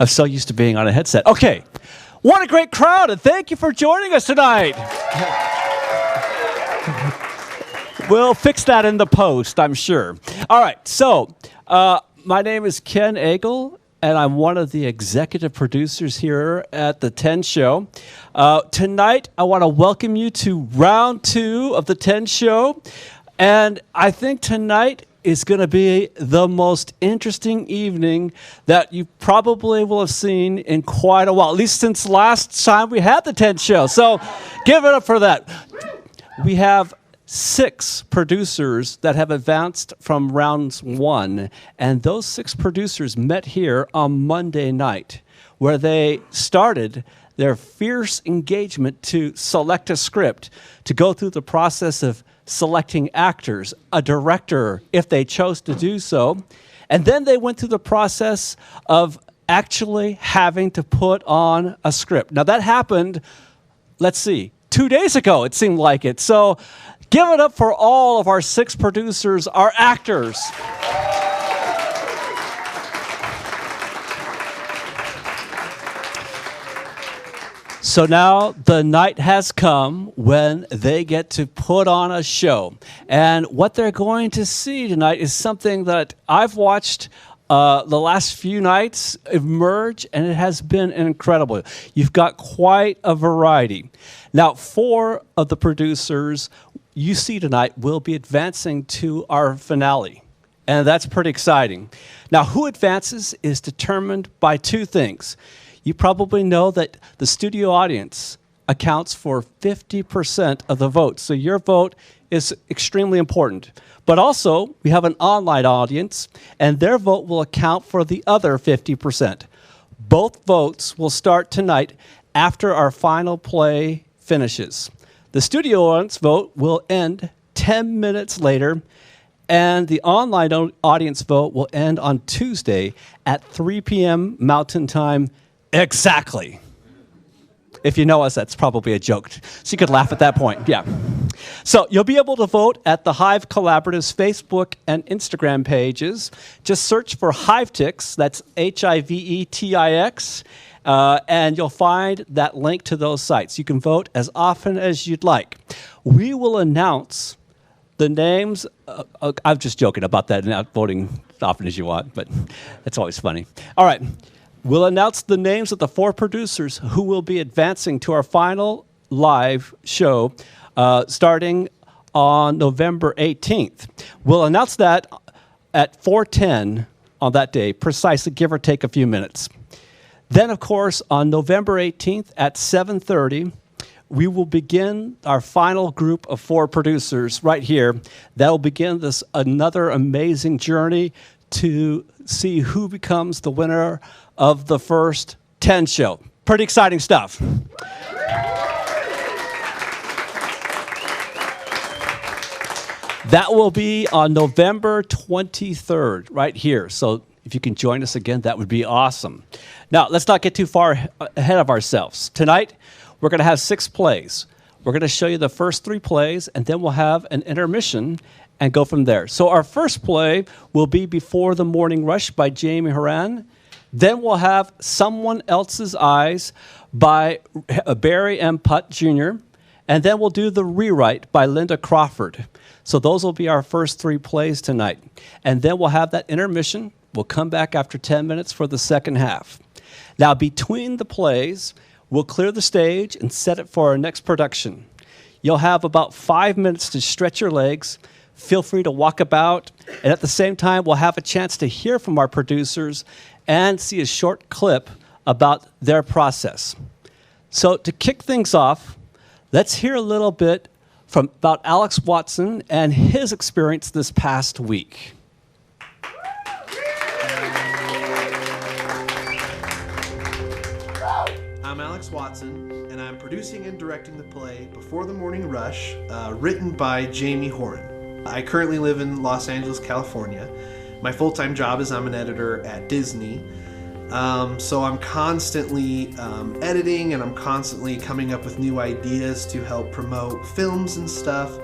I'm so used to being on a headset. Okay. What a great crowd, and thank you for joining us tonight. We'll fix that in the post, I'm sure. All right, so my name is Ken Agel, and I'm one of the executive producers here at the 10 Show. Tonight, I want to welcome you to round 2 of the 10 Show, and I think tonight is going to be the most interesting evening that you probably will have seen in quite a while, at least since last time we had the 10 Show. So give it up for that. We have 6 producers that have advanced from rounds 1, and those 6 producers met here on Monday night, where they started their fierce engagement to select a script, to go through the process of selecting actors, a director, if they chose to do so. And then they went through the process of actually having to put on a script. Now that happened, let's see, 2 days ago, it seemed like it. So give it up for all of our 6 producers, our actors. So now the night has come when they get to put on a show. And what they're going to see tonight is something that I've watched the last few nights emerge, and it has been incredible. You've got quite a variety. Now, 4 of the producers you see tonight will be advancing to our finale, and that's pretty exciting. Now, who advances is determined by 2 things. You probably know that the studio audience accounts for 50% of the vote, so your vote is extremely important. But also, we have an online audience, and their vote will account for the other 50%. Both votes will start tonight after our final play finishes. The studio audience vote will end 10 minutes later, and the online audience vote will end on Tuesday at 3 p.m. Mountain Time exactly. If you know us, that's probably a joke. So you could laugh at that point, yeah. So you'll be able to vote at the Hive Collaborative's Facebook and Instagram pages. Just search for Hivetix, that's Hivetix, and you'll find that link to those sites. You can vote as often as you'd like. We will announce the names. I'm just joking about that, not voting as often as you want, but it's always funny. All right. We'll announce the names of the 4 producers who will be advancing to our final live show starting on November 18th. We'll announce that at 4:10 on that day, precisely, give or take a few minutes. Then, of course, on November 18th at 7:30, we will begin our final group of 4 producers right here. That will begin this another amazing journey to see who becomes the winner of the first 10 Show. Pretty exciting stuff. That will be on November 23rd, right here. So if you can join us again, that would be awesome. Now, let's not get too far ahead of ourselves. Tonight, we're going to have 6 plays. We're going to show you the first 3 plays, and then we'll have an intermission and go from there. So our first play will be Before the Morning Rush by Jamie Horan. Then we'll have Someone Else's Eyes by Barry M. Putt Jr., and then we'll do The Rewrite by Linda Crawford. So those will be our first 3 plays tonight. And then we'll have that intermission. We'll come back after 10 minutes for the second half. Now, between the plays, we'll clear the stage and set it for our next production. You'll have about 5 minutes to stretch your legs. Feel free to walk about. And at the same time, we'll have a chance to hear from our producers and see a short clip about their process. So to kick things off, let's hear a little bit about Alex Watson and his experience this past week. I'm Alex Watson, and I'm producing and directing the play Before the Morning Rush, written by Jamie Horan. I currently live in Los Angeles, California. My full-time job is I'm an editor at Disney. So I'm constantly editing, and I'm constantly coming up with new ideas to help promote films and stuff.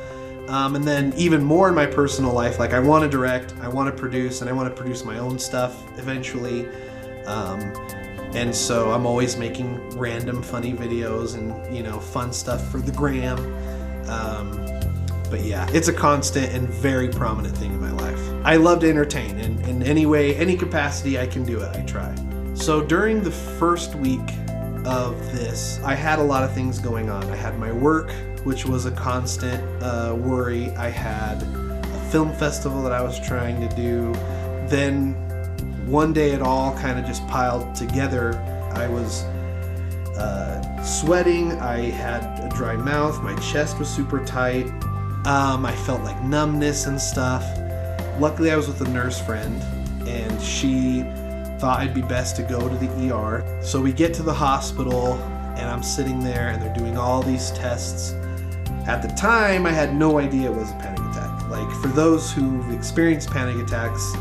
And then even more in my personal life, like I want to direct, I want to produce, and I want to produce my own stuff eventually. And so I'm always making random funny videos and, you know, fun stuff for the gram. But yeah, it's a constant and very prominent thing in my life. I love to entertain, and in any way, any capacity I can do it, I try. So during the first week of this, I had a lot of things going on. I had my work, which was a constant worry. I had a film festival that I was trying to do. Then one day it all kind of just piled together. I was sweating, I had a dry mouth, my chest was super tight. I felt like numbness and stuff. Luckily I was with a nurse friend, and she thought it'd be best to go to the ER. So we get to the hospital, and I'm sitting there, and they're doing all these tests. At the time, I had no idea it was a panic attack. Like, for those who've experienced panic attacks,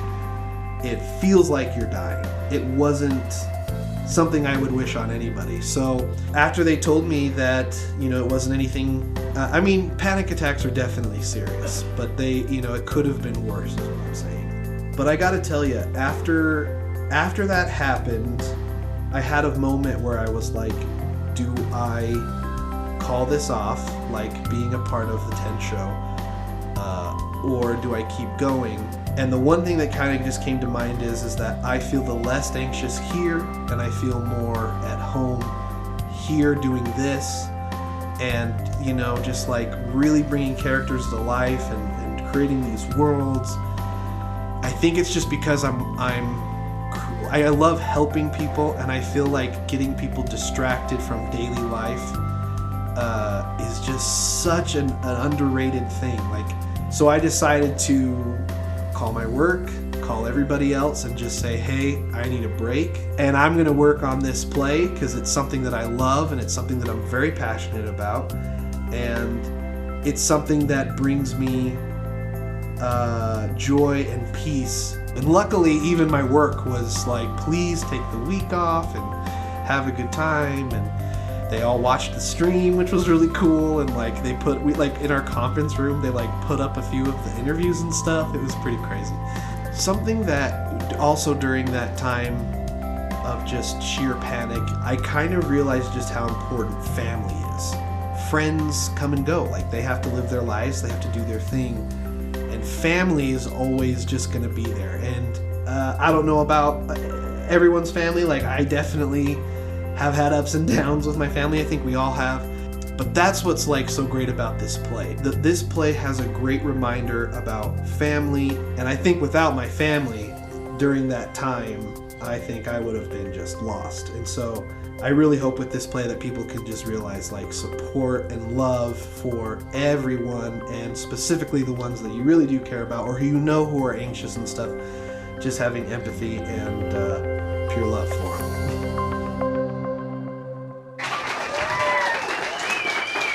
it feels like you're dying. It wasn't something I would wish on anybody. So after they told me that, you know, it wasn't anything, I mean, panic attacks are definitely serious, but they, you know, it could have been worse is what I'm saying. But I gotta tell you, after that happened, I had a moment where I was like, do I call this off, like being a part of the 10 show, or do I keep going? And the one thing that kind of just came to mind is that I feel the less anxious here, and I feel more at home here doing this, and, you know, just like really bringing characters to life and creating these worlds. I think it's just because I love helping people, and I feel like getting people distracted from daily life is just such an underrated thing. Like, so I decided to call my work, call everybody else, and just say, hey, I need a break, and I'm gonna work on this play because it's something that I love, and it's something that I'm very passionate about, and it's something that brings me joy and peace. And luckily, even my work was like, please take the week off and have a good time, and they all watched the stream, which was really cool, and like they put, in our conference room, they like put up a few of the interviews and stuff. It was pretty crazy. Something that also during that time of just sheer panic, I kind of realized just how important family is. Friends come and go, like they have to live their lives, they have to do their thing, and family is always just gonna be there. And I don't know about everyone's family, like I definitely have had ups and downs with my family. I think we all have. But that's what's like so great about this play. This play has a great reminder about family, and I think without my family during that time, I think I would have been just lost. And so I really hope with this play that people can just realize like support and love for everyone, and specifically the ones that you really do care about or who you know who are anxious and stuff, just having empathy and pure love for them.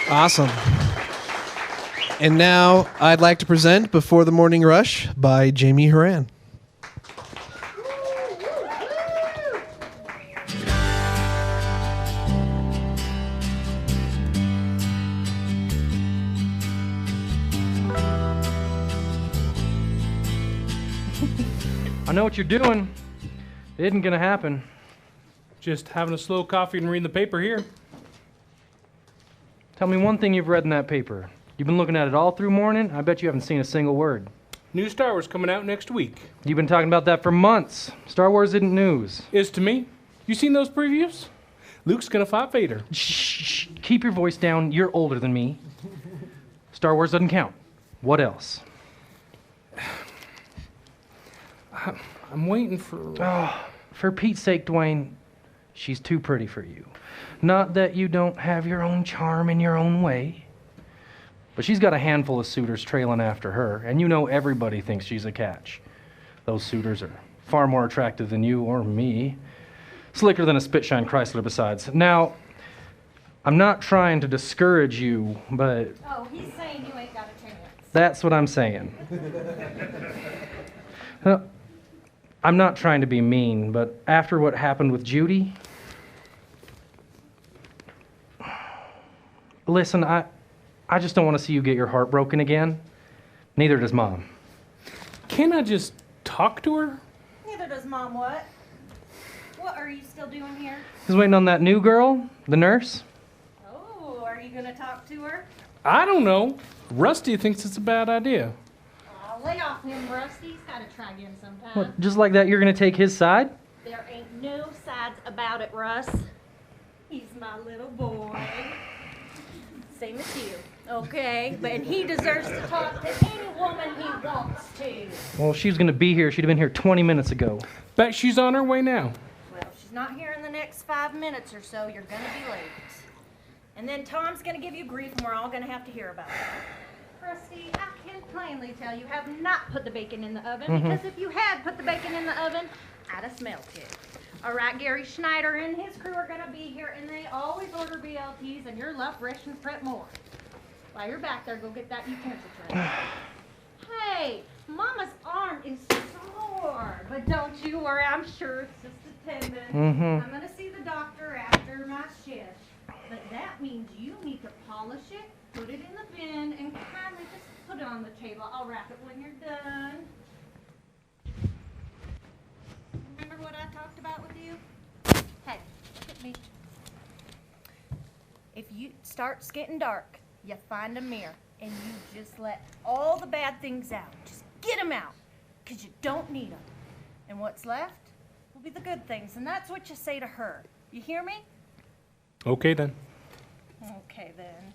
Awesome. And now I'd like to present Before the Morning Rush by Jamie Horan. I know what you're doing. It isn't gonna happen. Just having a slow coffee and reading the paper here. Tell me one thing you've read in that paper. You've been looking at it all through morning. I bet you haven't seen a single word. New Star Wars coming out next week. You've been talking about that for months. Star Wars isn't news. Is to me. You seen those previews? Luke's gonna fight Vader. Shh, keep your voice down. You're older than me. Star Wars doesn't count. What else? I'm waiting for... Oh, for Pete's sake, Dwayne, she's too pretty for you. Not that you don't have your own charm in your own way, but she's got a handful of suitors trailing after her, and you know everybody thinks she's a catch. Those suitors are far more attractive than you or me. Slicker than a Spitshine Chrysler besides. Now, I'm not trying to discourage you, but... Oh, he's saying you ain't got a chance. That's what I'm saying. I'm not trying to be mean, but after what happened with Judy... Listen, I just don't want to see you get your heart broken again. Neither does Mom. Can't I just talk to her? Neither does Mom. What? What are you still doing here? He's waiting on that new girl, the nurse. Oh, are you gonna talk to her? I don't know. Rusty thinks it's a bad idea. Lay off him, Rusty. He's gotta try again sometime. What, just like that, you're going to take his side? There ain't no sides about it, Russ. He's my little boy. Same as you, okay? But he deserves to talk to any woman he wants to. Well, if she was going to be here, she'd have been here 20 minutes ago. Bet she's on her way now. Well, if she's not here in the next 5 minutes or so, you're gonna be late. And then Tom's gonna give you grief and we're all gonna have to hear about it. Rusty, I can plainly tell you have not put the bacon in the oven, because if you had put the bacon in the oven, I'd have smelt it. All right, Gary Schneider and his crew are gonna be here, and they always order BLTs, and your left rations prep more. While you're back there, go get that utensil tray. Hey, Mama's arm is sore, but don't you worry, I'm sure it's just a tendon. I'm gonna see the doctor after my shift, but that means you need to polish it, put it in the bin, and kindly just put it on the table. I'll wrap it when you're done. Remember what I talked about with you? Hey, look at me. If you starts getting dark, you find a mirror and you just let all the bad things out. Just get them out, because you don't need them. And what's left will be the good things, and that's what you say to her. You hear me? Okay then. Okay, then.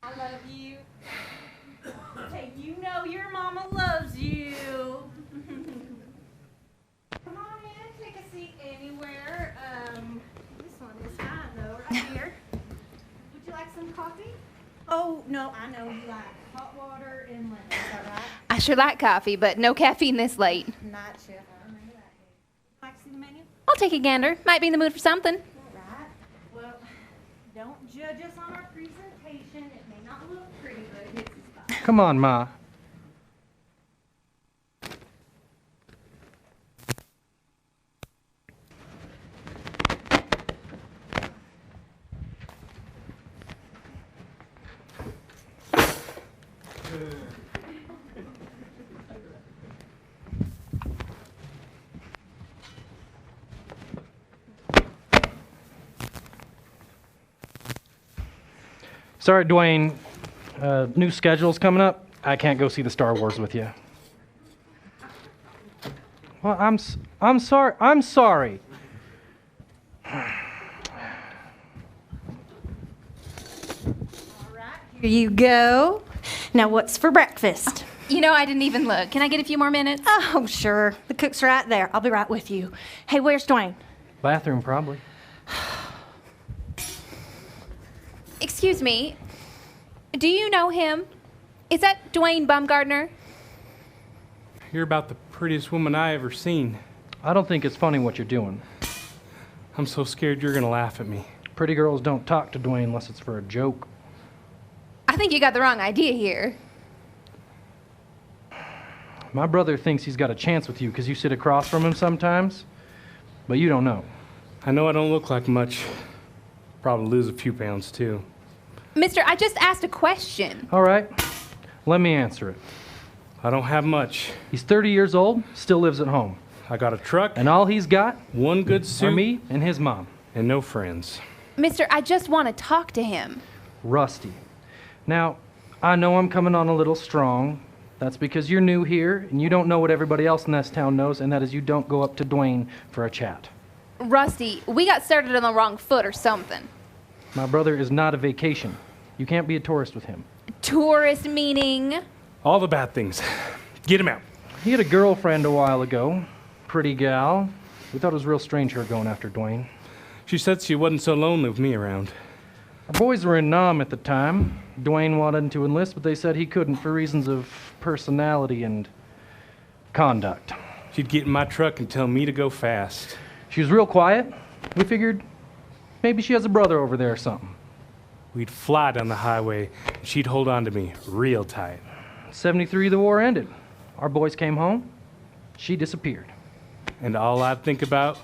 I love you. Hey, you know your mama loves you. Come on in, take a seat anywhere. This one is fine though, right here. Would you like some coffee? Oh, no, I know you like hot water and lemon, is that right? I sure like coffee, but no caffeine this late. Night shift, I remember that. Like to see the menu? I'll take a gander. Might be in the mood for something. All right. Well, don't judge us on our presentation. It may not look pretty, but it hits the spot. Come on, Ma. Sorry, Dwayne. New schedule's coming up. I can't go see the Star Wars with you. Well, I'm sorry. I'm sorry. All right, here you go. Now, what's for breakfast? You know, I didn't even look. Can I get a few more minutes? Oh, sure. The cook's right there. I'll be right with you. Hey, where's Dwayne? Bathroom, probably. Excuse me. Do you know him? Is that Dwayne Baumgartner? You're about the prettiest woman I ever seen. I don't think it's funny what you're doing. I'm so scared you're gonna laugh at me. Pretty girls don't talk to Dwayne unless it's for a joke. I think you got the wrong idea here. My brother thinks he's got a chance with you because you sit across from him sometimes, but you don't know. I know I don't look like much. Probably lose a few pounds too. Mister, I just asked a question. All right, let me answer it. I don't have much. He's 30 years old, still lives at home. I got a truck, And all he's got one good are suit, me and his mom, and no friends. Mister, I just want to talk to him. Rusty. Now, I know I'm coming on a little strong. That's because you're new here and you don't know what everybody else in this town knows, and that is you don't go up to Dwayne for a chat. Rusty, we got started on the wrong foot or something. My brother is not a vacation. You can't be a tourist with him. Tourist meaning? All the bad things. Get him out. He had a girlfriend a while ago. Pretty gal. We thought it was real strange her going after Dwayne. She said she wasn't so lonely with me around. Our boys were in Nam at the time. Dwayne wanted to enlist, but they said he couldn't for reasons of personality and conduct. She'd get in my truck and tell me to go fast. She was real quiet. We figured maybe she has a brother over there or something. We'd fly down the highway, and she'd hold on to me real tight. 73, the war ended. Our boys came home. She disappeared. And all I'd think about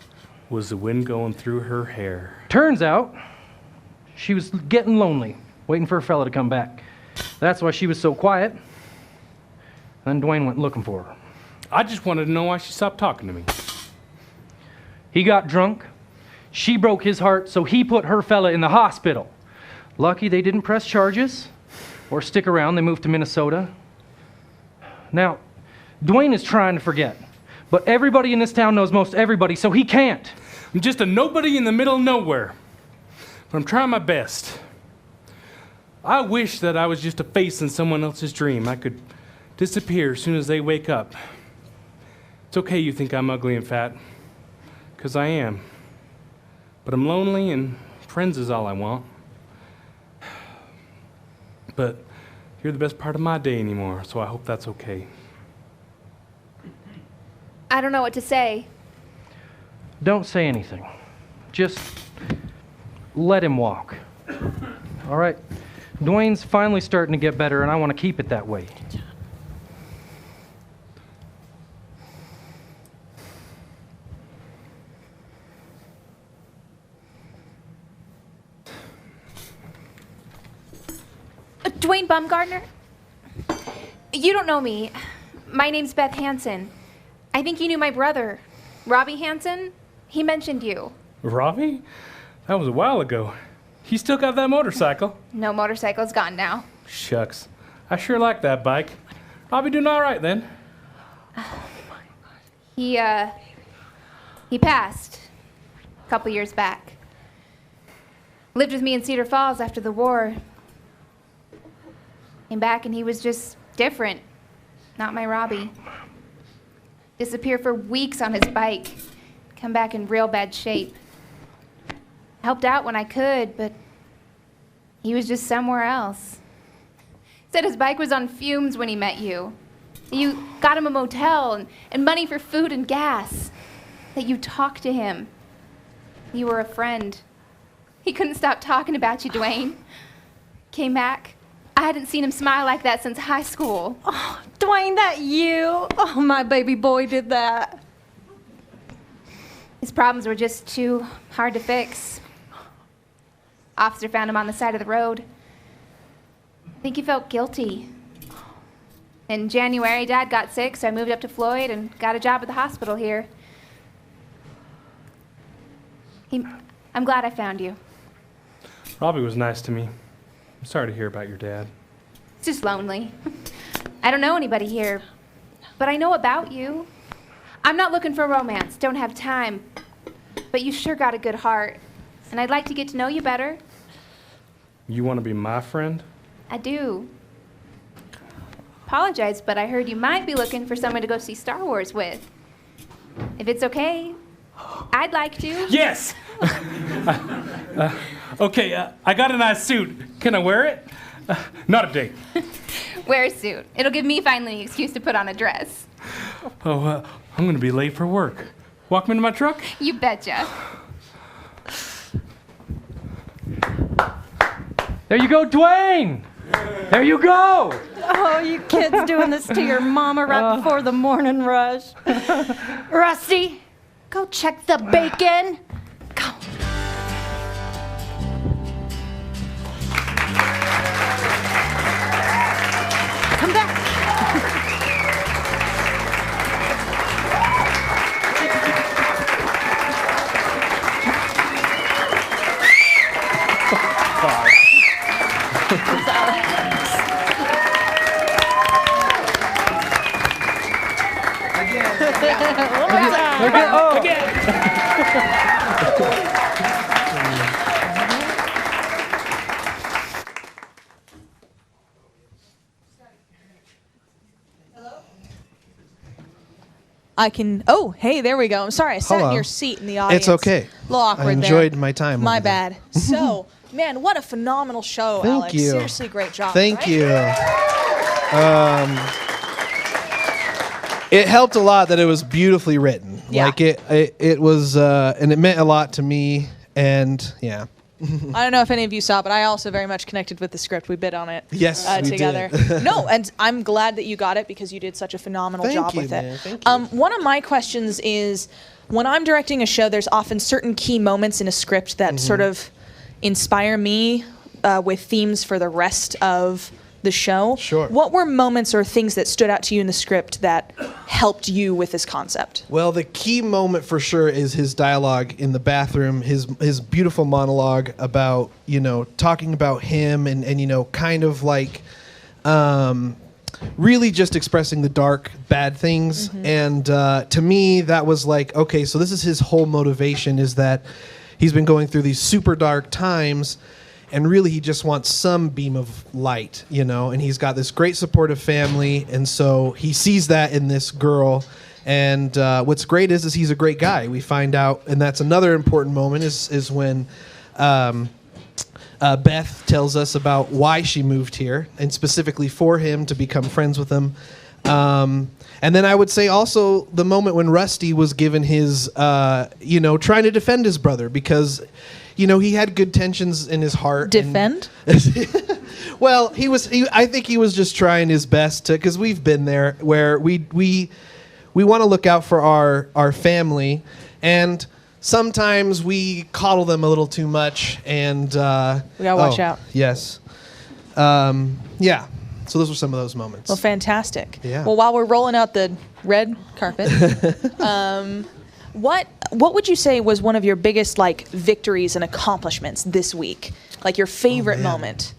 was the wind going through her hair. Turns out She was getting lonely, waiting for her fella to come back. That's why she was so quiet. Then Dwayne went looking for her. I just wanted to know why she stopped talking to me. He got drunk. She broke his heart, so he put her fella in the hospital. Lucky they didn't press charges or stick around. They moved to Minnesota. Now, Dwayne is trying to forget, but everybody in this town knows most everybody, so he can't. I'm just a nobody in the middle of nowhere. But I'm trying my best. I wish that I was just a face in someone else's dream. I could disappear as soon as they wake up. It's okay you think I'm ugly and fat, because I am. But I'm lonely and friends is all I want. But you're the best part of my day anymore, so I hope that's okay. I don't know what to say. Don't say anything. Just let him walk. All right? Dwayne's finally starting to get better, and I want to keep it that way. Dwayne Bumgardner? You don't know me. My name's Beth Hansen. I think you knew my brother, Robbie Hansen. He mentioned you. Robbie? That was a while ago. He still got that motorcycle? No, motorcycle's gone now. Shucks. I sure like that bike. Robbie doing all right then? He passed a couple years back. Lived with me in Cedar Falls after the war. Came back and he was just different. Not my Robbie. Disappeared for weeks on his bike. Come back in real bad shape. Helped out when I could, but he was just somewhere else. Said his bike was on fumes when he met you. You got him a motel and money for food and gas. That you talked to him. You were a friend. He couldn't stop talking about you, Dwayne. Came back. I hadn't seen him smile like that since high school. Oh, Dwayne, that you? Oh, my baby boy did that. His problems were just too hard to fix. Officer found him on the side of the road. I think he felt guilty. In January, Dad got sick, so I moved up to Floyd and got a job at the hospital here. I'm glad I found you. Robbie was nice to me. I'm sorry to hear about your dad. It's just lonely. I don't know anybody here, but I know about you. I'm not looking for romance, don't have time, but you sure got a good heart, and I'd like to get to know you better. You want to be my friend? I do. Apologize, but I heard you might be looking for someone to go see Star Wars with. If it's okay, I'd like to. Yes! Okay, I got a nice suit. Can I wear it? Not a date. Wear a suit. It'll give me finally an excuse to put on a dress. Oh, I'm going to be late for work. Walk me to my truck? You betcha. There you go, Dwayne! There you go! Oh, you kids doing this to your mama right before the morning rush. Rusty, go check the bacon. Go. Come back. I can. Oh, hey, there we go. I'm sorry, I sat Hello. in your seat in the audience. It's okay. A little awkward I there. enjoyed my time. My over there. bad. So, man, what a phenomenal show, Thank Alex. you. Seriously, great job. Thank right? you. It helped a lot that it was beautifully written. Yeah. Like it was, and it meant a lot to me. And yeah. I don't know if any of you saw, but I also very much connected with the script. We bid on it. Yes, we together. did. No, and I'm glad that you got it because you did such a phenomenal Thank job you, with man. it. Thank you. One of my questions is, when I'm directing a show, there's often certain key moments in a script that sort of inspire me with themes for the rest of the show. Sure. What were moments or things that stood out to you in the script that helped you with this concept? Well, the key moment for sure is his dialogue in the bathroom, his beautiful monologue about, talking about him and kind of like really just expressing the dark, bad things. Mm-hmm. And to me, that was like, okay, so this is his whole motivation, is that he's been going through these super dark times, and really he just wants some beam of light, and he's got this great supportive family, and so he sees that in this girl. And what's great is he's a great guy. We find out, and that's another important moment, is when Beth tells us about why she moved here, and specifically for him, to become friends with him. And then I would say also the moment when Rusty was given his, trying to defend his brother, because, he had good tensions in his heart. Defend? Well, I think he was just trying his best to, because we've been there where we want to look out for our family, and sometimes we coddle them a little too much, and We gotta watch out. Yes. Yeah. So those were some of those moments. Well, fantastic. Yeah. Well, while we're rolling out the red carpet, what would you say was one of your biggest victories and accomplishments this week? Like your favorite moment?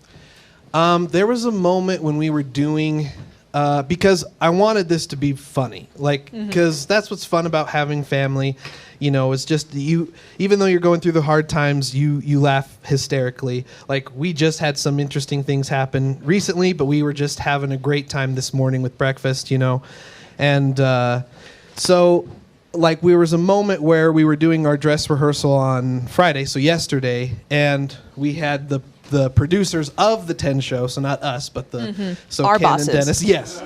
There was a moment when we were doing, because I wanted this to be funny, because that's what's fun about having family. It's just you, even though you're going through the hard times, you laugh hysterically. We just had some interesting things happen recently, but we were just having a great time this morning with breakfast, and so there was a moment where we were doing our dress rehearsal on Friday, so yesterday, and we had the producers of the 10 show, so not us, but so our Ken bosses. and Dennis, yes,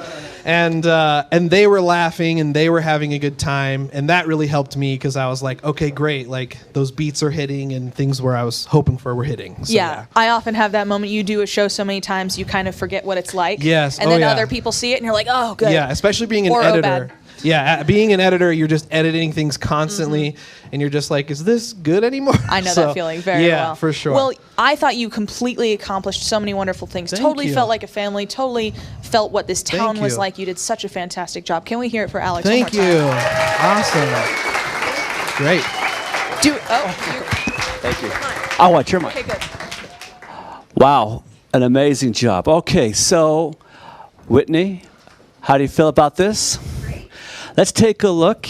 and they were laughing and they were having a good time, and that really helped me, because I was like, okay, great, those beats are hitting and things where I was hoping for were hitting. So, yeah, I often have that moment. You do a show so many times, you kind of forget what it's like. Yes. And then other people see it and you're like, oh, good. Yeah, especially being an Or editor. bad. Yeah, being an editor, you're just editing things constantly, and you're just like, is this good anymore? I know that feeling very well. Yeah, for sure. Well, I thought you completely accomplished so many wonderful things. Thank Totally you. felt like a family. Totally felt what this town Thank was you. like. You did such a fantastic job. Can we hear it for Alex Thank one more you. time? Awesome. Great. Thank you. I want your mic. Okay, good. Wow, an amazing job. Okay, so Whitney, how do you feel about this? Let's take a look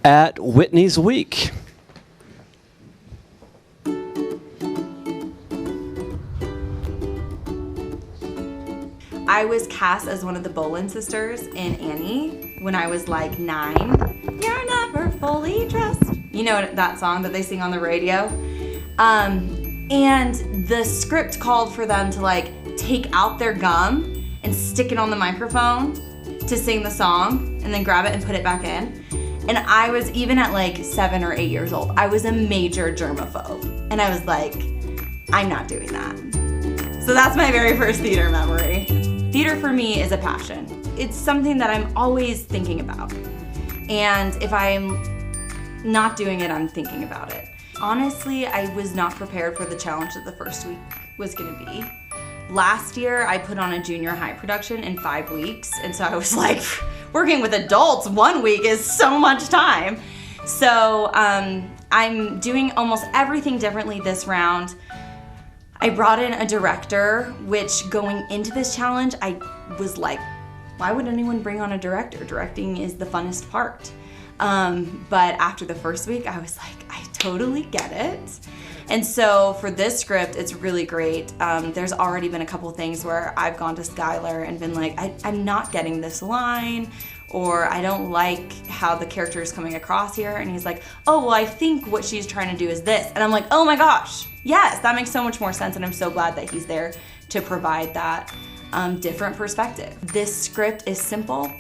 at Whitney's week. I was cast as one of the Boland sisters in Annie when I was 9. You're never fully dressed. You know that song that they sing on the radio? And the script called for them to take out their gum and stick it on the microphone to sing the song and then grab it and put it back in. And I was, even at 7 or 8 years old, I was a major germaphobe. And I was like, I'm not doing that. So that's my very first theater memory. Theater for me is a passion. It's something that I'm always thinking about. And if I'm not doing it, I'm thinking about it. Honestly, I was not prepared for the challenge that the first week was gonna be. Last year, I put on a junior high production in 5 weeks, and so I was like, working with adults 1 week is so much time. So I'm doing almost everything differently this round. I brought in a director, which going into this challenge, I was like, why would anyone bring on a director? Directing is the funnest part. But after the first week, I was like, I totally get it. And so for this script, it's really great. There's already been a couple things where I've gone to Skylar and been like, I'm not getting this line, or I don't like how the character is coming across here. And he's like, oh, well, I think what she's trying to do is this. And I'm like, oh my gosh, yes, that makes so much more sense. And I'm so glad that he's there to provide that different perspective. This script is simple.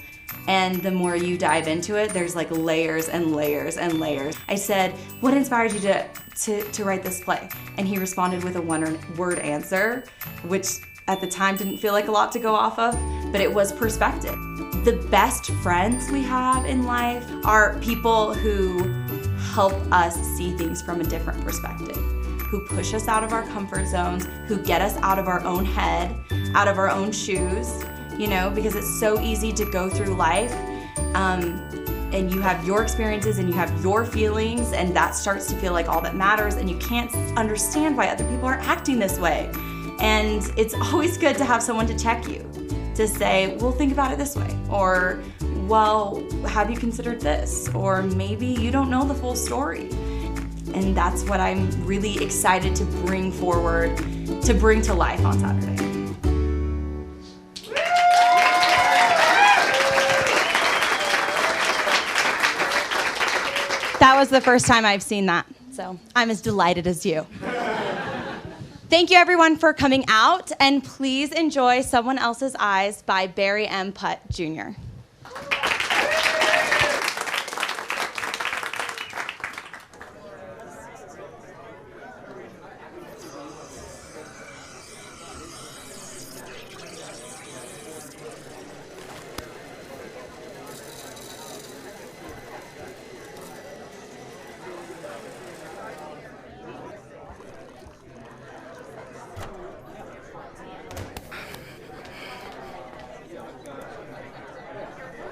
And the more you dive into it, there's layers and layers and layers. I said, what inspired you to write this play? And he responded with a one-word answer, which at the time didn't feel like a lot to go off of, but it was perspective. The best friends we have in life are people who help us see things from a different perspective. who push us out of our comfort zones, who get us out of our own head, out of our own shoes, you know, because it's so easy to go through life and you have your experiences and you have your feelings, and that starts to feel like all that matters, and you can't understand why other people are acting this way. And it's always good to have someone to check you, to say, well, think about it this way, or, well, have you considered this? Or maybe you don't know the full story. And that's what I'm really excited to bring forward, to bring to life on Saturday. That was the first time I've seen that, so I'm as delighted as you. Thank you everyone for coming out, and please enjoy Someone Else's Eyes by Barry M. Putt Jr.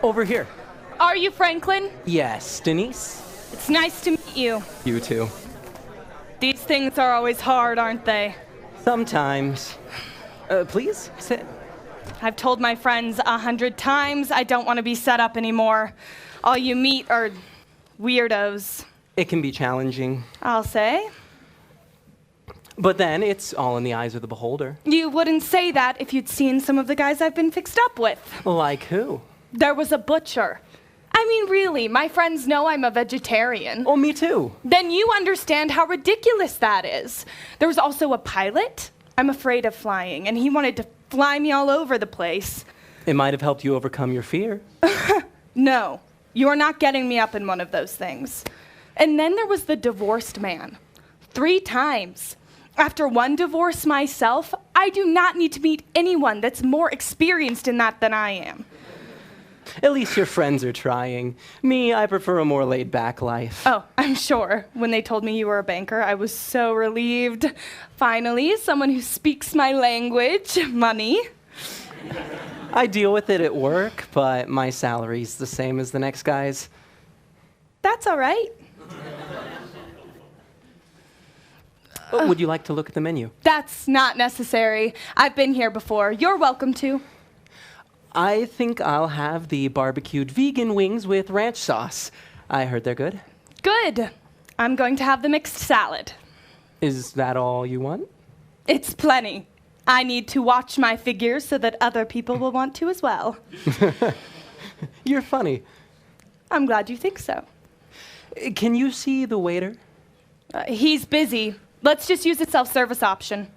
Over here. Are you Franklin? Yes, Denise? It's nice to meet you. You too. These things are always hard, aren't they? Sometimes. Please, sit. I've told my friends 100 times I don't want to be set up anymore. All you meet are weirdos. It can be challenging. I'll say. But then it's all in the eyes of the beholder. You wouldn't say that if you'd seen some of the guys I've been fixed up with. Like who? There was a butcher. I mean, really, my friends know I'm a vegetarian. Oh, me too. Then you understand how ridiculous that is. There was also a pilot. I'm afraid of flying, and he wanted to fly me all over the place. It might have helped you overcome your fear. No, you're not getting me up in one of those things. And then there was the divorced man. 3 times. After one divorce myself, I do not need to meet anyone that's more experienced in that than I am. At least your friends are trying. Me, I prefer a more laid-back life. Oh, I'm sure. When they told me you were a banker, I was so relieved. Finally, someone who speaks my language. Money. I deal with it at work, but my salary's the same as the next guy's. That's all right. Would you like to look at the menu? That's not necessary. I've been here before. You're welcome to. I think I'll have the barbecued vegan wings with ranch sauce. I heard they're good. Good. I'm going to have the mixed salad. Is that all you want? It's plenty. I need to watch my figures so that other people will want to as well. You're funny. I'm glad you think so. Can you see the waiter? He's busy. Let's just use the self-service option.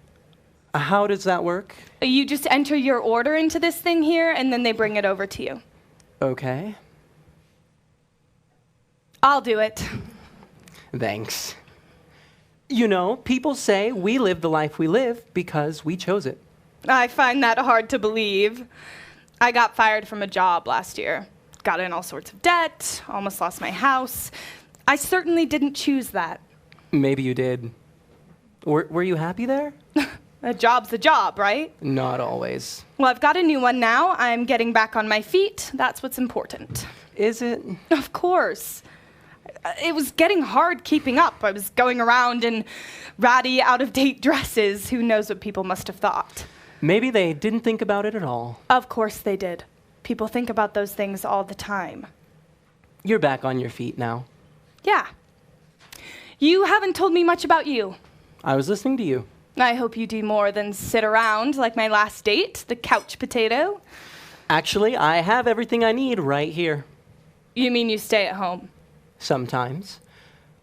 How does that work? You just enter your order into this thing here, and then they bring it over to you. Okay. I'll do it. Thanks. You know, people say we live the life we live because we chose it. I find that hard to believe. I got fired from a job last year. Got in all sorts of debt, almost lost my house. I certainly didn't choose that. Maybe you did. Were you happy there? A job's a job, right? Not always. Well, I've got a new one now. I'm getting back on my feet. That's what's important. Is it? Of course. It was getting hard keeping up. I was going around in ratty, out-of-date dresses. Who knows what people must have thought? Maybe they didn't think about it at all. Of course they did. People think about those things all the time. You're back on your feet now. Yeah. You haven't told me much about you. I was listening to you. I hope you do more than sit around like my last date, the couch potato. Actually, I have everything I need right here. You mean you stay at home? Sometimes.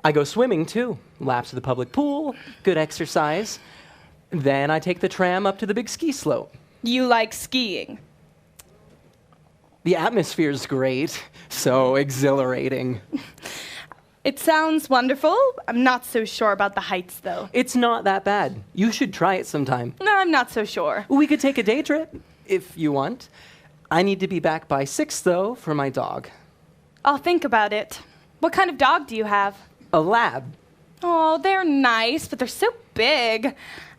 I go swimming, too. Laps of the public pool, good exercise. Then I take the tram up to the big ski slope. You like skiing? The atmosphere's great, so exhilarating. It sounds wonderful. I'm not so sure about the heights, though. It's not that bad. You should try it sometime. No, I'm not so sure. We could take a day trip, if you want. I need to be back by 6, though, for my dog. I'll think about it. What kind of dog do you have? A lab. Oh, they're nice, but they're so big.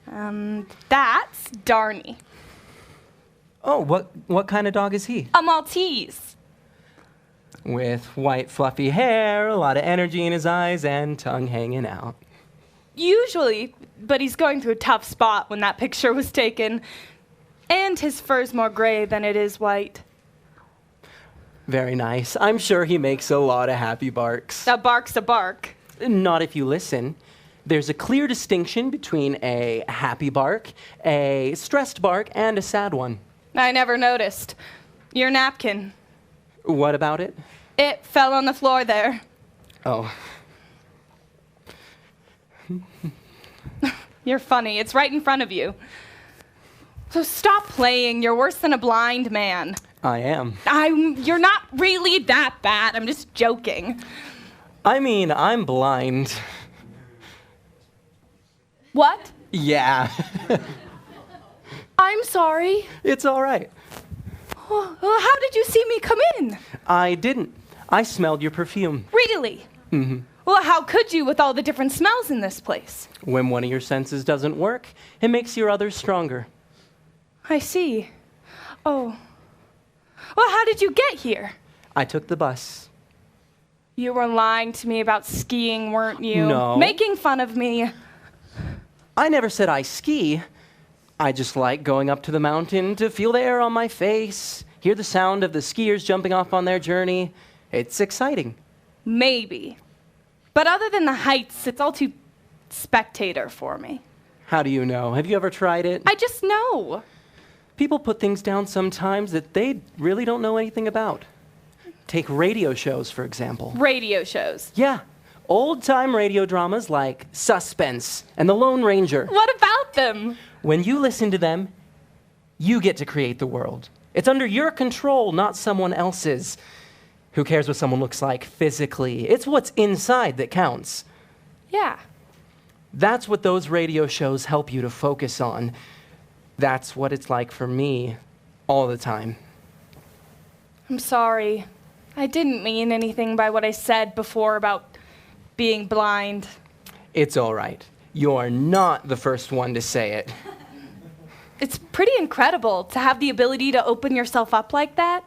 That's Darnie. Oh, what kind of dog is he? A Maltese. With white fluffy hair, a lot of energy in his eyes, and tongue hanging out. Usually, but he's going through a tough spot when that picture was taken. And his fur's more gray than it is white. Very nice. I'm sure he makes a lot of happy barks. A bark's a bark. Not if you listen. There's a clear distinction between a happy bark, a stressed bark, and a sad one. I never noticed. Your napkin. What about it? It fell on the floor there. Oh. You're funny. It's right in front of you. So stop playing. You're worse than a blind man. I am. You're not really that bad. I'm just joking. I mean, I'm blind. What? Yeah. I'm sorry. It's all right. Oh, well, how did you see me come in? I didn't. I smelled your perfume. Really? Mm-hmm. Well, how could you with all the different smells in this place? When one of your senses doesn't work, it makes your others stronger. I see. Oh. Well, how did you get here? I took the bus. You were lying to me about skiing, weren't you? No. Making fun of me. I never said I ski. I just like going up to the mountain to feel the air on my face, hear the sound of the skiers jumping off on their journey. It's exciting. Maybe. But other than the heights, it's all too spectator for me. How do you know? Have you ever tried it? I just know. People put things down sometimes that they really don't know anything about. Take radio shows, for example. Radio shows. Yeah. Old-time radio dramas like Suspense and The Lone Ranger. What about them? When you listen to them, you get to create the world. It's under your control, not someone else's. Who cares what someone looks like physically? It's what's inside that counts. Yeah. That's what those radio shows help you to focus on. That's what it's like for me all the time. I'm sorry. I didn't mean anything by what I said before about being blind. It's all right. You're not the first one to say it. It's pretty incredible to have the ability to open yourself up like that.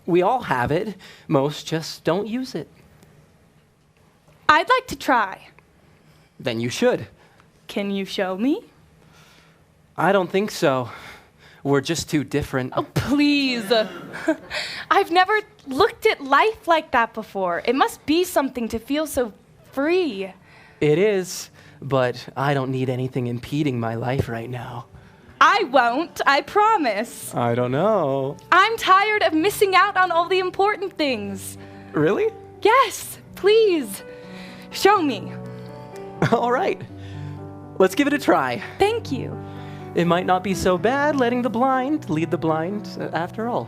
We all have it. Most just don't use it. I'd like to try. Then you should. Can you show me? I don't think so. We're just too different. Oh, please. I've never looked at life like that before. It must be something to feel so free. It is, but I don't need anything impeding my life right now. I won't, I promise. I don't know. I'm tired of missing out on all the important things. Really? Yes, please. Show me. All right. Let's give it a try. Thank you. It might not be so bad letting the blind lead the blind after all.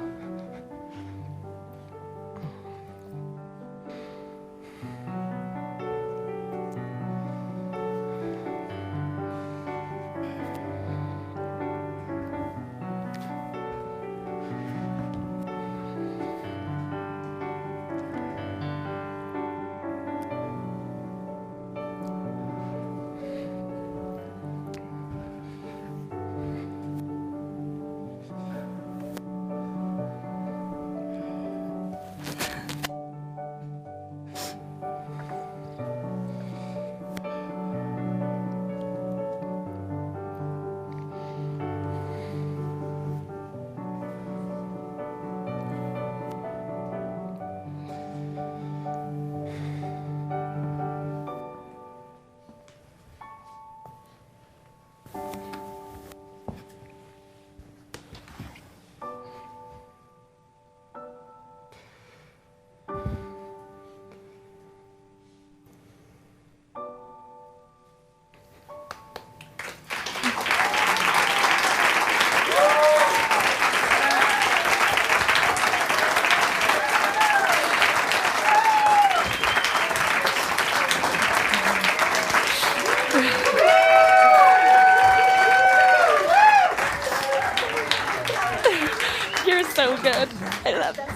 You're so good. I love it.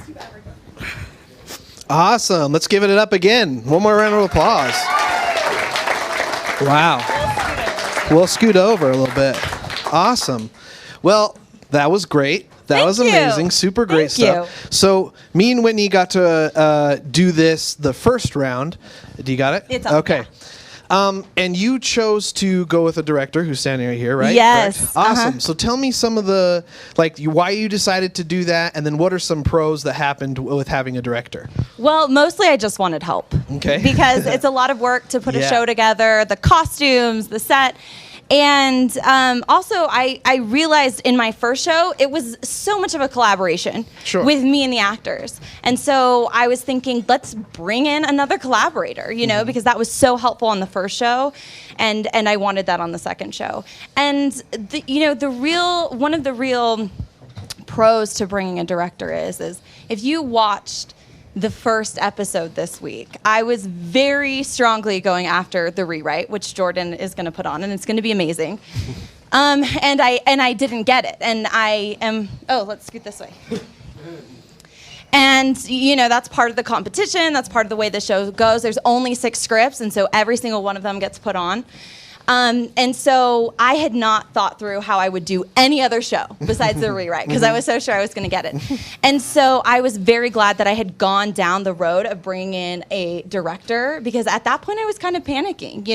Awesome. Let's give it up again. One more round of applause. Wow. We'll scoot over a little bit. Awesome. Well, that was great. That was amazing. Super great stuff. So me and Whitney got to do this the first round. Do you got it? It's up, okay. And you chose to go with a director who's standing right here, right? Yes. Correct? Awesome. So tell me some of the, why you decided to do that, and then what are some pros that happened with having a director? Well, mostly I just wanted help. Okay. Because it's a lot of work to put a Yeah. show together, the costumes, the set. And also, I realized in my first show, it was so much of a collaboration with me and the actors. And so I was thinking, let's bring in another collaborator, because that was so helpful on the first show. And I wanted that on the second show. And, one of the real pros to bringing a director is if you watched the first episode this week, I was very strongly going after the rewrite, which Jordan is going to put on, and it's going to be amazing. And I didn't get it, and I am. Oh, let's scoot this way. And that's part of the competition. That's part of the way the show goes. There's only 6 scripts, and so every single one of them gets put on. And so I had not thought through how I would do any other show besides the rewrite, because I was so sure I was going to get it. And so I was very glad that I had gone down the road of bringing in a director, because at that point I was kind of panicking,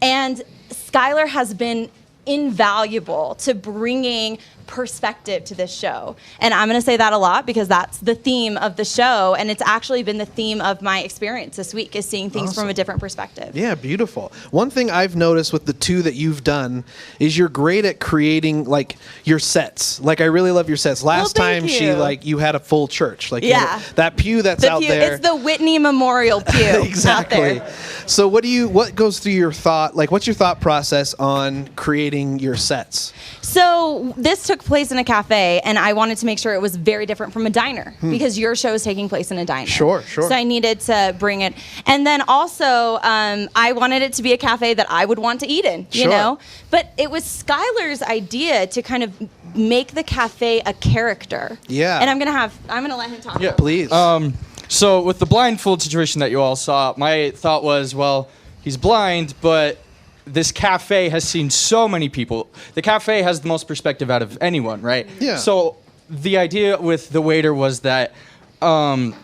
And Skylar has been invaluable to bringing perspective to this show. And I'm going to say that a lot because that's the theme of the show, and it's actually been the theme of my experience this week, is seeing things from a different perspective. Yeah, beautiful. One thing I've noticed with the 2 that you've done is you're great at creating your sets. I really love your sets. Last time you had a full church. That pew that's out there. It's the Whitney Memorial pew. Exactly. Out there. So what goes through your thought? What's your thought process on creating your sets? So this took place in a cafe, and I wanted to make sure it was very different from a diner, because your show is taking place in a diner. Sure. So I needed to bring it. And then also, I wanted it to be a cafe that I would want to eat in, you know? But it was Skylar's idea to kind of make the cafe a character. Yeah. And I'm going to let him talk. Yeah, please. So with the blindfold situation that you all saw, my thought was, well, he's blind, but this cafe has seen so many people. The cafe has the most perspective out of anyone, right? Yeah. So the idea with the waiter was that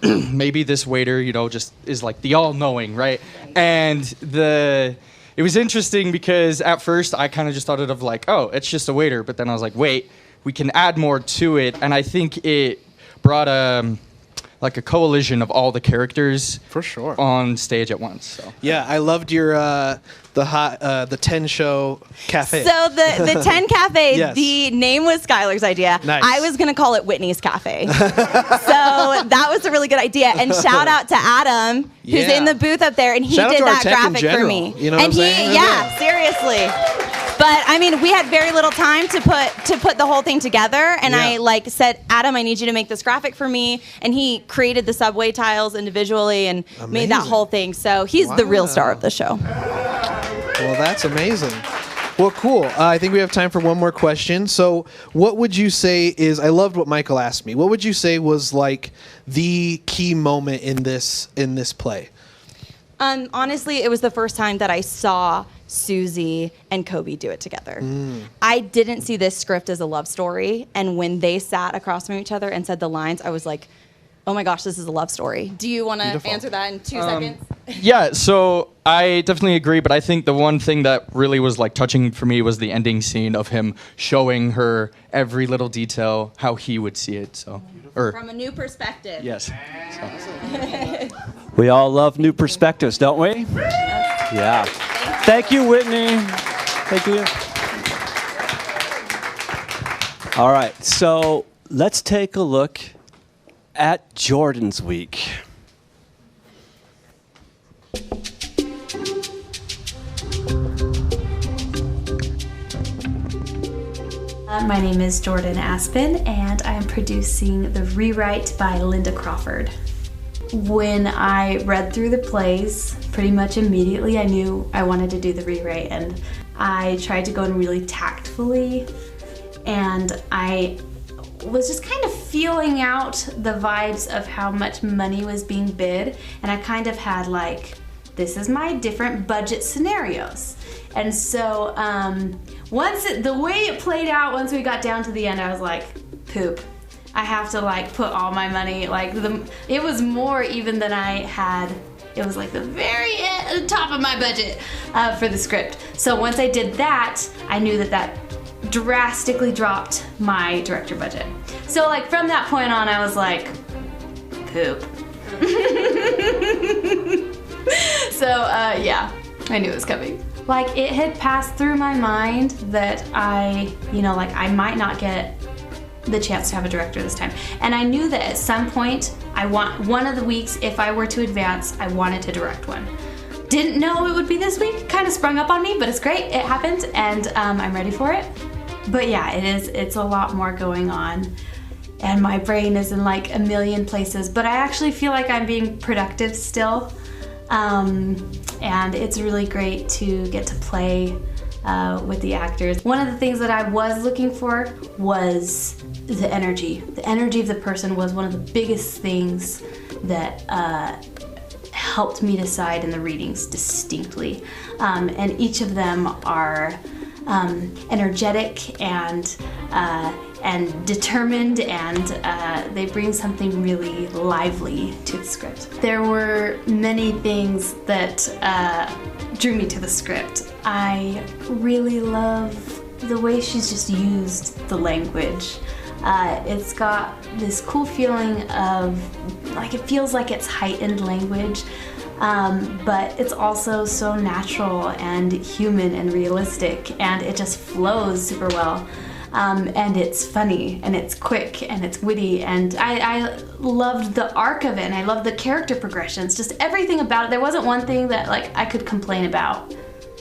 maybe this waiter, just is the all-knowing, right? And it was interesting because at first I kind of just thought of oh, it's just a waiter. But then I was like, wait, we can add more to it. And I think it brought a coalition of all the characters for sure on stage at once. So. Yeah, I loved your the 10 show cafe. So the 10 cafe, Yes. The name was Skylar's idea. Nice. I was going to call it Whitney's Cafe. So that was a really good idea. And shout out to Adam, who's in the booth up there, and he Shout out did to our that tech in graphic general. for me. You know what and I'm saying? yeah, seriously. But I mean, we had very little time to put the whole thing together, and Yeah. I said, Adam, I need you to make this graphic for me, and he created the subway tiles individually and made that Amazing. whole thing. So he's the real star of the show. Well, that's amazing. Well, cool. I think we have time for one more question. So what would you say is, I loved what Michael asked me, what would you say was the key moment in this play? Honestly, it was the first time that I saw Susie and Kobe do it together. I didn't see this script as a love story, and when they sat across from each other and said the lines, I was like, oh my gosh, this is a love story. Do you want to answer that in 2 seconds? Yeah, so I definitely agree, but I think the one thing that really was touching for me was the ending scene of him showing her every little detail, how he would see it. So, From a new perspective. Yes. We all love new perspectives, don't we? Yeah. Thank you, Whitney. Thank you. All right, so let's take a look at Jordan's week. My name is Jordan Aspen, and I am producing The Rewrite by Linda Crawford. When I read through the plays, pretty much immediately I knew I wanted to do the rewrite, and I tried to go in really tactfully, and I was just kind of feeling out the vibes of how much money was being bid, and I kind of had this is my different budget scenarios. And so the way it played out, once we got down to the end, I was like, poop. I have to like put all my money, it was more even than I had. It was like the very top of my budget for the script. So once I did that, I knew that drastically dropped my director budget. So like from that point on, I was like, poop. So yeah, I knew it was coming. Like it had passed through my mind that I might not get the chance to have a director this time. And I knew that at some point, one of the weeks, if I were to advance, I wanted to direct one. Didn't know it would be this week, kind of sprung up on me, but it's great, it happened, and I'm ready for it. But yeah, it's a lot more going on, and my brain is in like a million places, but I actually feel like I'm being productive still, and it's really great to get to play with the actors. One of the things that I was looking for was the energy. The energy of the person was one of the biggest things that helped me decide in the readings distinctly. And each of them are energetic and determined, and they bring something really lively to the script. There were many things that drew me to the script. I really love the way she's just used the language. It's got this cool feeling of, like, it feels like it's heightened language, but it's also so natural and human and realistic, and it just flows super well. And it's funny, and it's quick, and it's witty, and I loved the arc of it, and I loved the character progressions, just everything about it. There wasn't one thing that I could complain about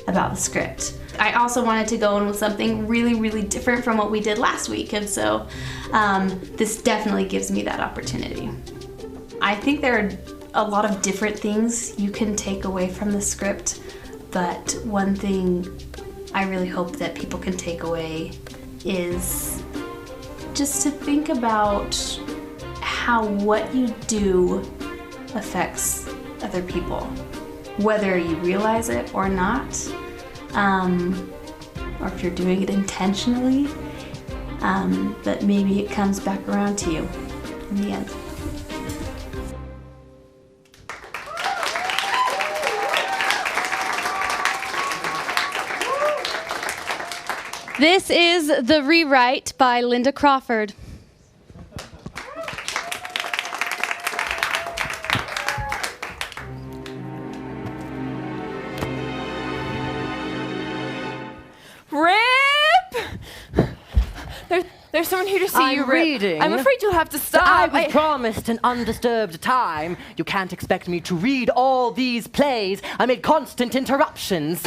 the script. I also wanted to go in with something really, really different from what we did last week, and so this definitely gives me that opportunity. I think there are a lot of different things you can take away from the script, but one thing I really hope that people can take away is just to think about how what you do affects other people, whether you realize it or not, or if you're doing it intentionally, but maybe it comes back around to you in the end. This is The Rewrite by Linda Crawford. There's someone here to see you, I'm Rip. reading. I'm afraid you'll have to stop. I was promised an undisturbed time. You can't expect me to read all these plays amid constant interruptions.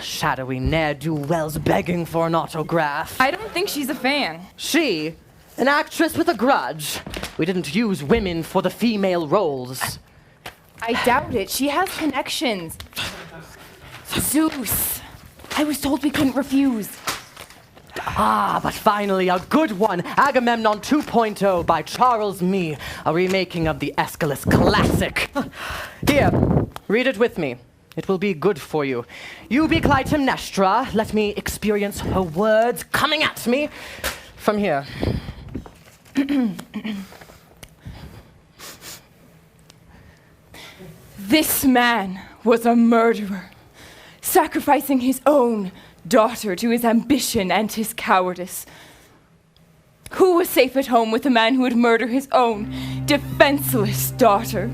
Shadowy ne'er-do-wells begging for an autograph. I don't think she's a fan. She? An actress with a grudge? We didn't use women for the female roles. I doubt it. She has connections. Zeus. I was told we couldn't refuse. Ah, but finally, a good one. Agamemnon 2.0 by Charles Mee, a remaking of the Aeschylus classic. Here, read it with me. It will be good for you. You be Clytemnestra. Let me experience her words coming at me from here. This man was a murderer, sacrificing his own daughter to his ambition and his cowardice. Who was safe at home with a man who would murder his own defenseless daughter?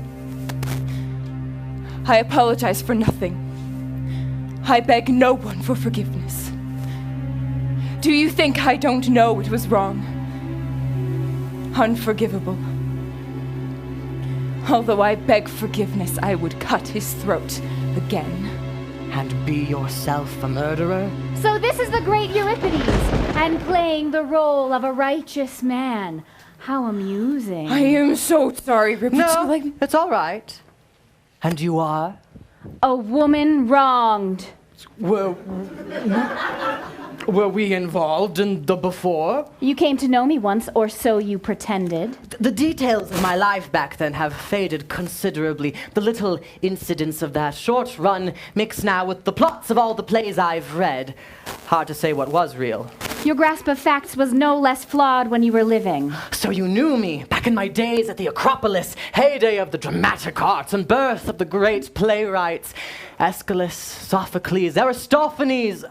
I apologize for nothing. I beg no one for forgiveness. Do you think I don't know it was wrong? Unforgivable. Although I beg forgiveness, I would cut his throat again. And be yourself a murderer? So this is the great Euripides, and playing the role of a righteous man. How amusing. I am so sorry, Rip. No, it's all right. And you are? A woman wronged. Were we involved in the before? You came to know me once, or so you pretended. The details of my life back then have faded considerably. The little incidents of that short run mix now with the plots of all the plays I've read. Hard to say what was real. Your grasp of facts was no less flawed when you were living. So you knew me back in my days at the Acropolis, heyday of the dramatic arts and birth of the great playwrights. Aeschylus, Sophocles, Aristophanes.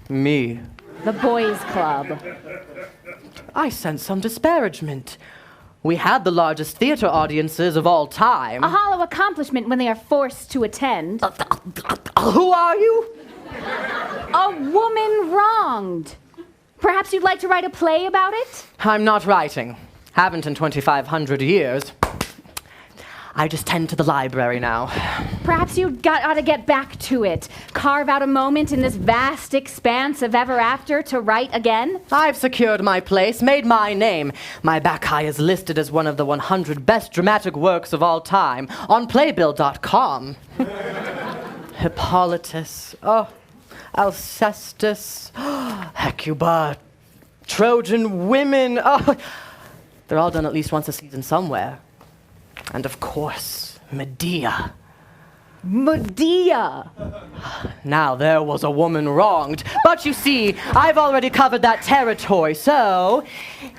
Me. The boys' club. I sense some disparagement. We had the largest theater audiences of all time. A hollow accomplishment when they are forced to attend. Who are you? A woman wronged. Perhaps you'd like to write a play about it? I'm not writing. Haven't in 2,500 years. I just tend to the library now. Perhaps you ought to get back to it. Carve out a moment in this vast expanse of ever after to write again. I've secured my place, made my name. My Bacchae is listed as one of the 100 best dramatic works of all time on Playbill.com. Hippolytus, Alcestis, Hecuba, Trojan women. They're all done at least once a season somewhere. And of course, Medea. Medea! Now there was a woman wronged, but you see, I've already covered that territory, so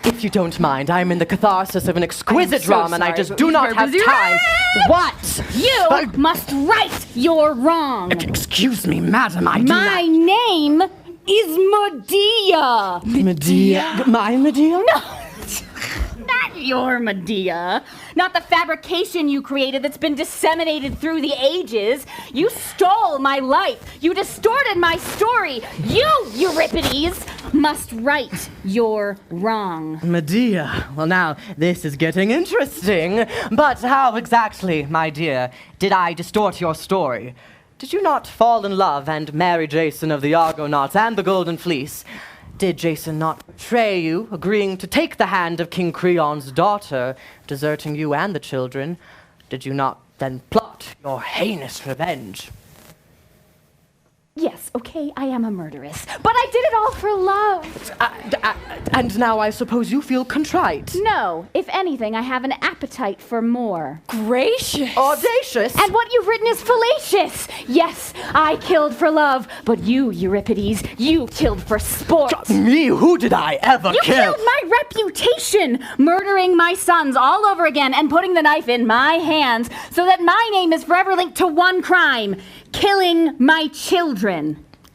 if you don't mind, I'm in the catharsis of an exquisite drama and I just do not have time. What? You must right your wrong. Excuse me, madam, I do My name is Medea. Medea? My Medea? No! Not your Medea. Not the fabrication you created that's been disseminated through the ages. You stole my life. You distorted my story. You, Euripides, must right your wrong. Medea. Well, now, this is getting interesting. But how exactly, my dear, did I distort your story? Did you not fall in love and marry Jason of the Argonauts and the Golden Fleece? Did Jason not betray you, agreeing to take the hand of King Creon's daughter, deserting you and the children? Did you not then plot your heinous revenge? Yes, okay, I am a murderess, but I did it all for love. And now I suppose you feel contrite. No, if anything, I have an appetite for more. Gracious. Audacious. And what you've written is fallacious. Yes, I killed for love, but you, Euripides, you killed for sport. Me? Who did I ever You kill? killed my reputation, murdering my sons all over again and putting the knife in my hands so that my name is forever linked to one crime, killing my children.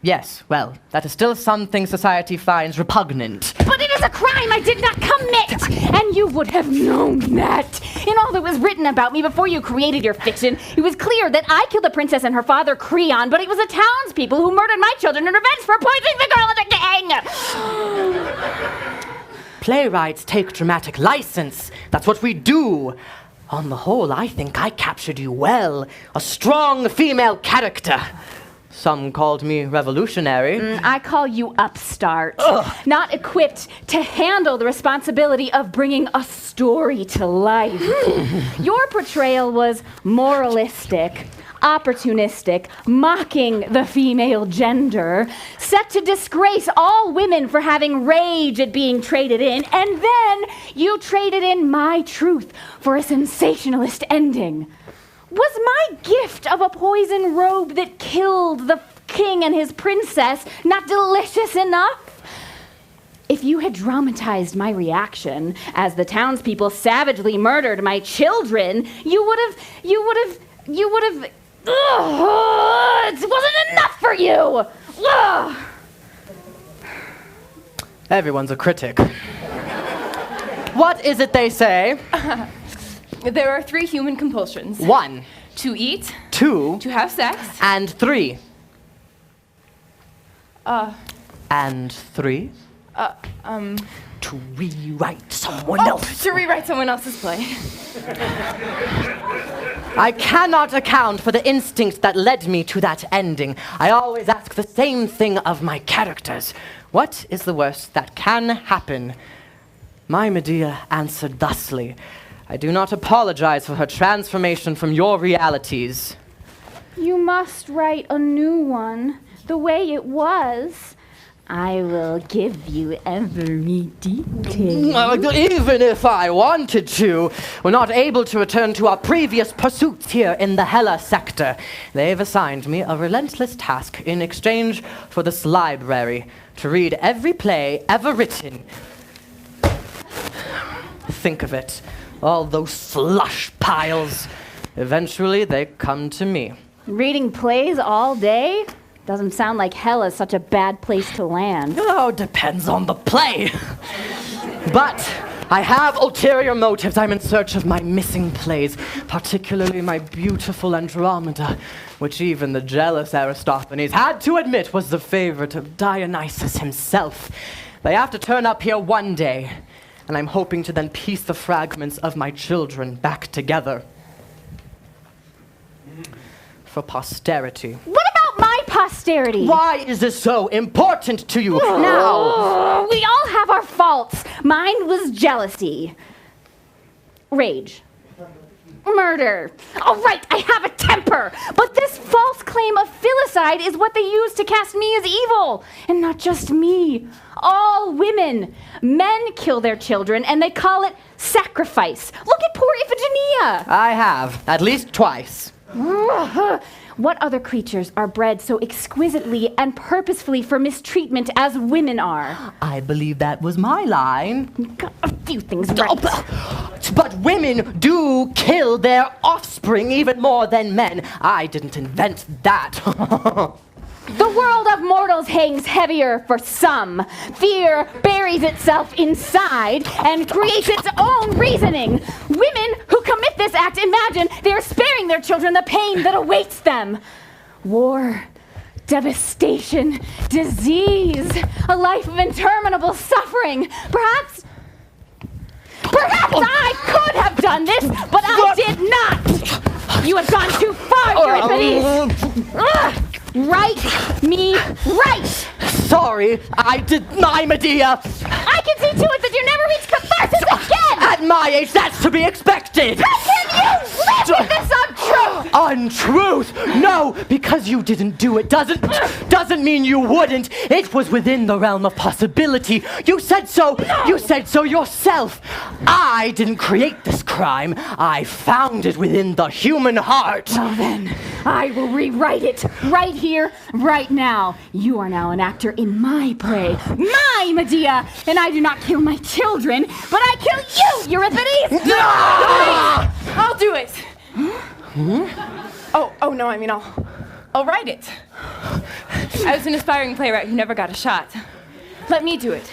Yes, well, that is still something society finds repugnant. But it is a crime I did not commit! And you would have known that. In all that was written about me before you created your fiction, it was clear that I killed the princess and her father Creon, but it was the townspeople who murdered my children in revenge for poisoning the girl in the gang! Playwrights take dramatic license. That's what we do. On the whole, I think I captured you well. A strong female character. Some called me revolutionary. I call you upstart. Not equipped to handle the responsibility of bringing a story to life. Your portrayal was moralistic, opportunistic, mocking the female gender, set to disgrace all women for having rage at being traded in, and then you traded in my truth for a sensationalist ending. Was my gift of a poison robe that killed the king and his princess not delicious enough? If you had dramatized my reaction as the townspeople savagely murdered my children, you would have. It wasn't enough for you! Ugh. Everyone's a critic. What is it they say? There are 3 human compulsions. 1. To eat. 2. To have sex. And 3. And 3. To rewrite someone else. To rewrite someone else's play. I cannot account for the instinct that led me to that ending. I always ask the same thing of my characters. What is the worst that can happen? My Medea answered thusly. I do not apologize for her transformation from your realities. You must write a new one. the way it was, I will give you every detail. Even if I wanted to, we're not able to return to our previous pursuits here in the Hella sector. They've assigned me a relentless task in exchange for this library to read every play ever written. Think of it, all those slush piles. Eventually, they come to me. Reading plays all day? Doesn't sound like hell is such a bad place to land. Oh, depends on the play. But I have ulterior motives. I'm in search of my missing plays, particularly my beautiful Andromeda, which even the jealous Aristophanes had to admit was the favorite of Dionysus himself. They have to turn up here one day, and I'm hoping to then piece the fragments of my children back together. For posterity. What about my posterity? Why is this so important to you? Now, we all have our faults. Mine was jealousy. Rage. Murder. All right, I have a temper. But this false claim of filicide is what they use to cast me as evil. And not just me. All women. Men kill their children and they call it sacrifice. Look at poor Iphigenia. I have, at least twice. What other creatures are bred so exquisitely and purposefully for mistreatment as women are? I believe that was my line. Got a few things right. But women do kill their offspring even more than men. I didn't invent that. The world of mortals hangs heavier for some. Fear buries itself inside and creates its own reasoning. Women who commit this act imagine they are sparing their children the pain that awaits them. War, devastation, disease, a life of interminable suffering. Perhaps I could have done this, but I did not. You have gone too far, Euripides. Right me right! Sorry, I did my Medea. I can see to it that you never reach catharsis again! At my age, that's to be expected! How can you live with this untruth? Untruth? No, because you didn't do it doesn't mean you wouldn't. It was within the realm of possibility. You said so. No. You said so yourself. I didn't create this crime. I found it within the human heart. Well then, I will rewrite it right here, right now. You are now an actor in my play, my Medea, and I do not kill my children, but I kill you, Euripides! No! I'll do it. Oh no, I mean I'll write it. I was an aspiring playwright who never got a shot. Let me do it.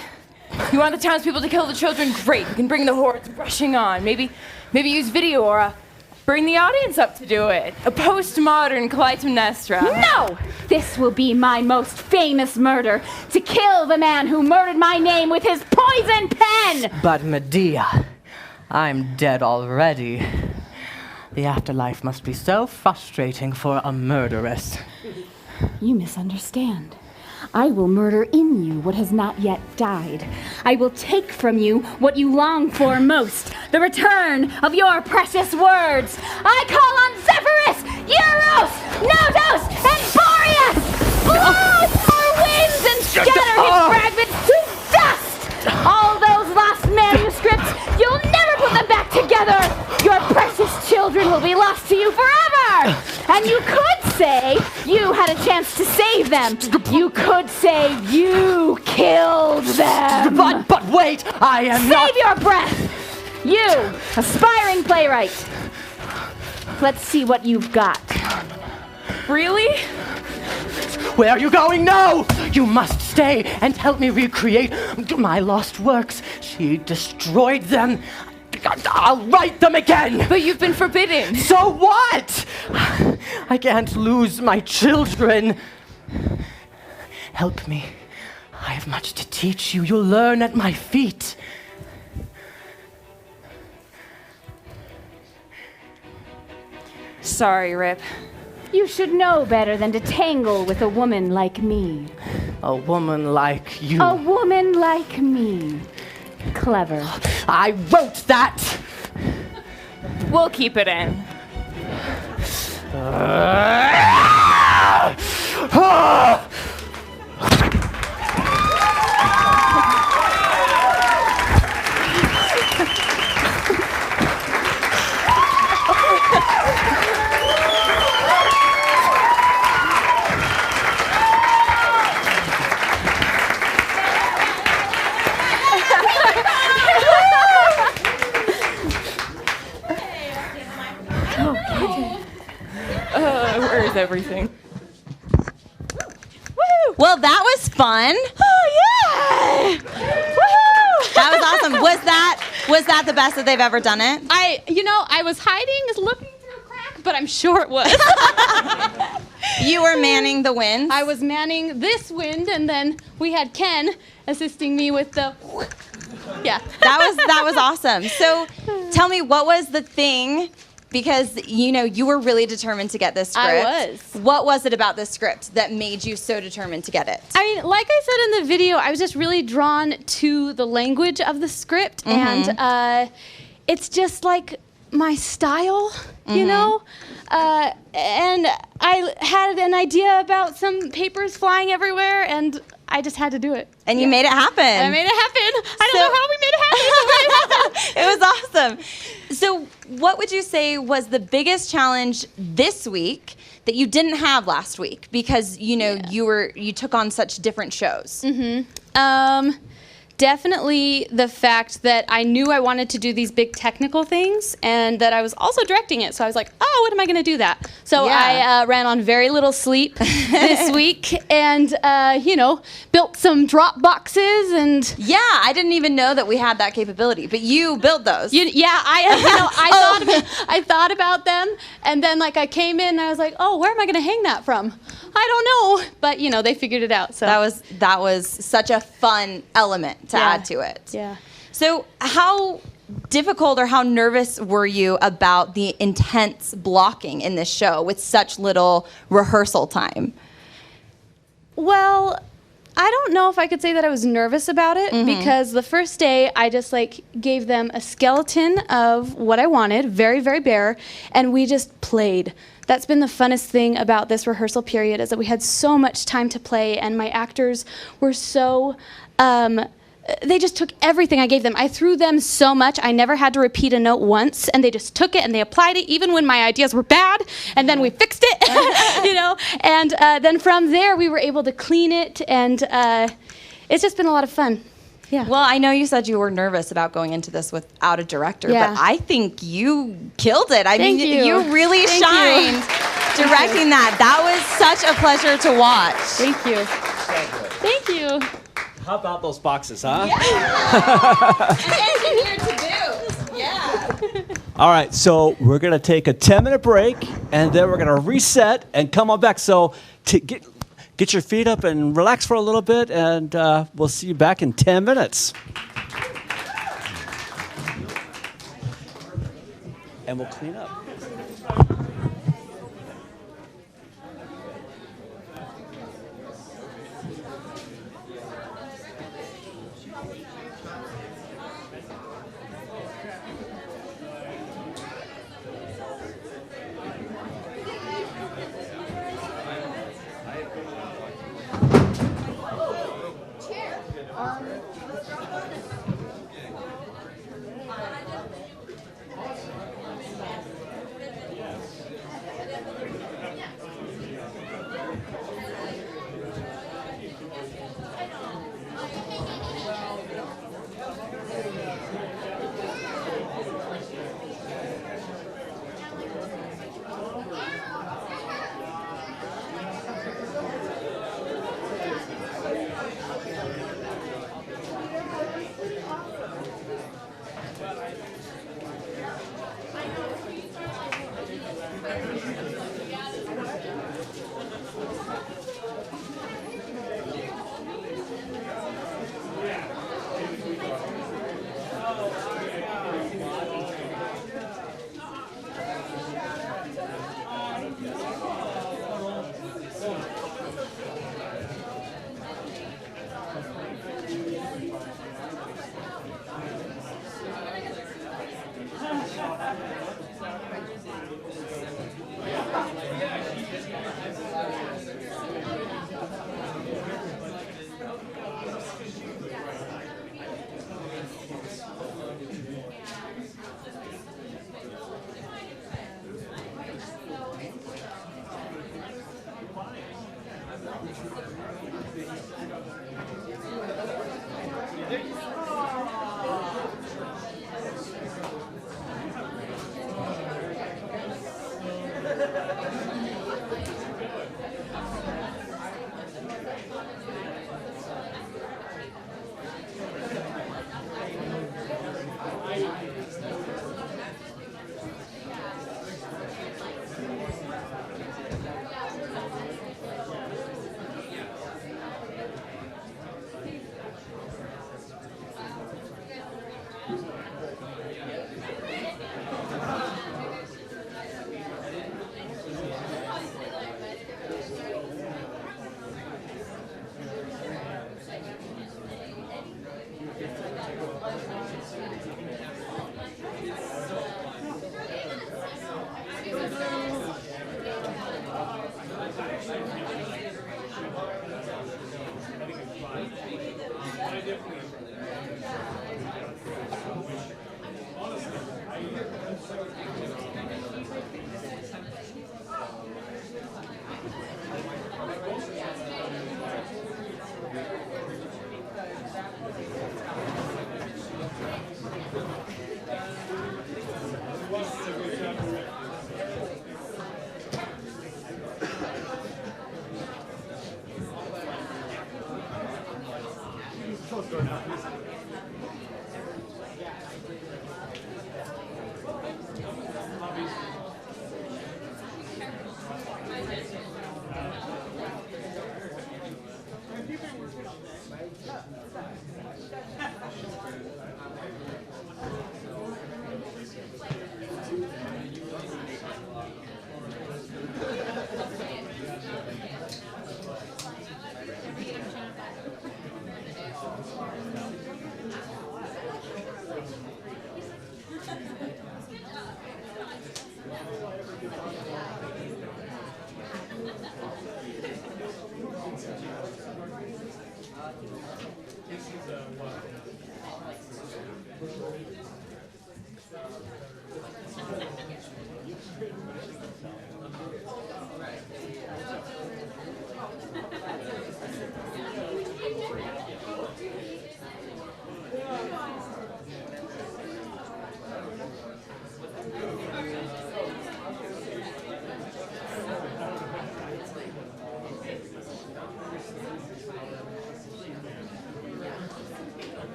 You want the townspeople to kill the children? Great. We can bring the hordes rushing on. Maybe use video or bring the audience up to do it. A postmodern Clytemnestra. No! This will be my most famous murder, to kill the man who murdered my name with his poison pen! But Medea, I'm dead already. The afterlife must be so frustrating for a murderess. You misunderstand. I will murder in you what has not yet died. I will take from you what you long for most, the return of your precious words. I call on Zephyrus, Eros, Notos, and Boreas! Blow your winds and scatter his fragments to dust! All those lost manuscripts, you'll never put them back together! Your precious children will be lost to you forever! And you could say you had a chance to save them. You could say you killed them. But wait, I am not... Save your breath! You, aspiring playwright. Let's see what you've got. Really? Where are you going? No! You must stay and help me recreate my lost works. She destroyed them. I'll write them again! But you've been forbidden. So what? I can't lose my children. Help me. I have much to teach you. You'll learn at my feet. Sorry, Rip. You should know better than to tangle with a woman like me. A woman like you. A woman like me. Clever. I wrote that! We'll keep it in. Where is everything? Well, that was fun. Oh yeah! Woohoo! That was awesome. Was that the best that they've ever done it? I was hiding, looking through a crack, but I'm sure it was. You were manning the wind. I was manning this wind, and then we had Ken assisting me with the. Yeah. That was awesome. So, tell me, what was the thing? Because you were really determined to get this script. I was. What was it about this script that made you so determined to get it? I mean, like I said in the video, I was just really drawn to the language of the script, and it's just like my style, you know? And I had an idea about some papers flying everywhere, and I just had to do it. And you made it happen. And I made it happen. I don't know how we made it happen, but we made it happen. It was awesome. So, what would you say was the biggest challenge this week that you didn't have last week because you took on such different shows? Definitely the fact that I knew I wanted to do these big technical things and that I was also directing it. So I was like, oh, what am I going to do that? So I ran on very little sleep this week and, built some drop boxes and... Yeah, I didn't even know that we had that capability, but you built those. I thought about them and then I came in and I was like, oh, where am I going to hang that from? I don't know, but they figured it out. So that was such a fun element to add to it. Yeah. So how difficult or how nervous were you about the intense blocking in this show with such little rehearsal time? Well, I don't know if I could say that I was nervous about it because the first day I just gave them a skeleton of what I wanted, very, very bare, and we just played. That's been the funnest thing about this rehearsal period is that we had so much time to play and my actors were so, they just took everything I gave them. I threw them so much, I never had to repeat a note once and they just took it and they applied it even when my ideas were bad and then we fixed it, and then from there we were able to clean it and it's just been a lot of fun. Yeah. Well, I know you said you were nervous about going into this without a director, but I think you killed it. I mean, you really shined directing that. That was such a pleasure to watch. Thank you. Thank you. How about those boxes, huh? Yeah. Yeah. All right, so we're going to take a 10-minute break, and then we're going to reset and come on back. So get your feet up and relax for a little bit, and we'll see you back in 10 minutes. And we'll clean up.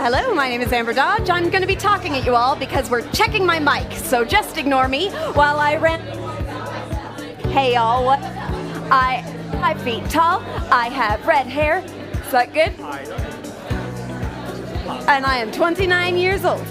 Hello, my name is Amber Dodge. I'm going to be talking at you all because we're checking my mic, so just ignore me while I Hey y'all, what? I'm 5 feet tall. I have red hair. Is that good? And I am 29 years old.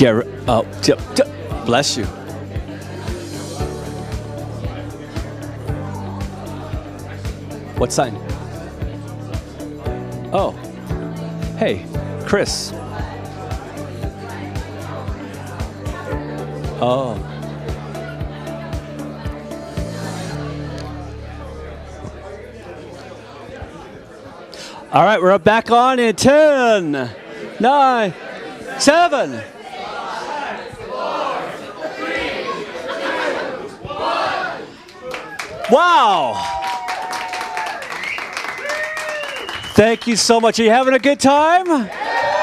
Bless you. What sign? Oh. Hey, Chris. Oh. All right, we're back on in 10, 9, 7. Wow. Thank you so much. Are you having a good time?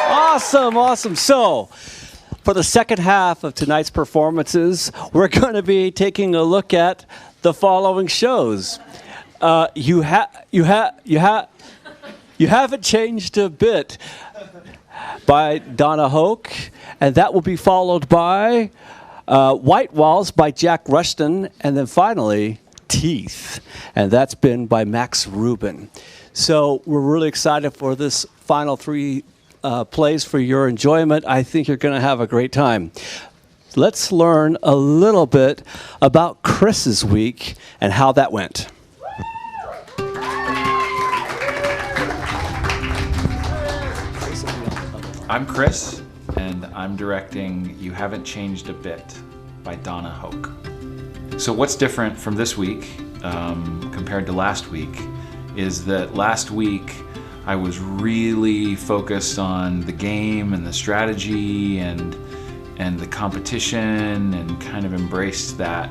Awesome, awesome. So, for the second half of tonight's performances, we're going to be taking a look at the following shows. You haven't changed a bit by Donna Hoke, and that will be followed by White Walls by Jack Rushton, and then finally Teeth, and that's been by Max Rubin. So we're really excited for this final three plays for your enjoyment. I think you're going to have a great time. Let's learn a little bit about Chris's week and how that went. I'm Chris, and I'm directing You Haven't Changed a Bit by Donna Hoke. So what's different from this week compared to last week is that last week I was really focused on the game and the strategy and the competition and kind of embraced that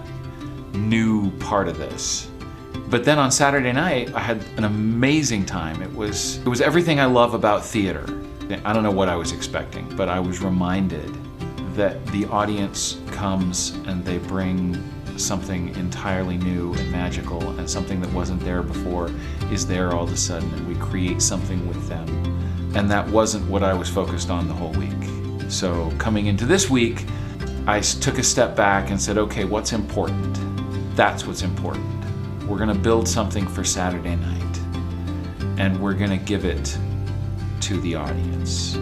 new part of this. But then on Saturday night, I had an amazing time. It was everything I love about theater. I don't know what I was expecting, but I was reminded that the audience comes and they bring something entirely new and magical, and something that wasn't there before is there all of a sudden, and we create something with them. And that wasn't what I was focused on the whole week. So coming into this week, I took a step back and said, okay, what's important? That's what's important. We're gonna build something for Saturday night, and we're gonna give it to the audience,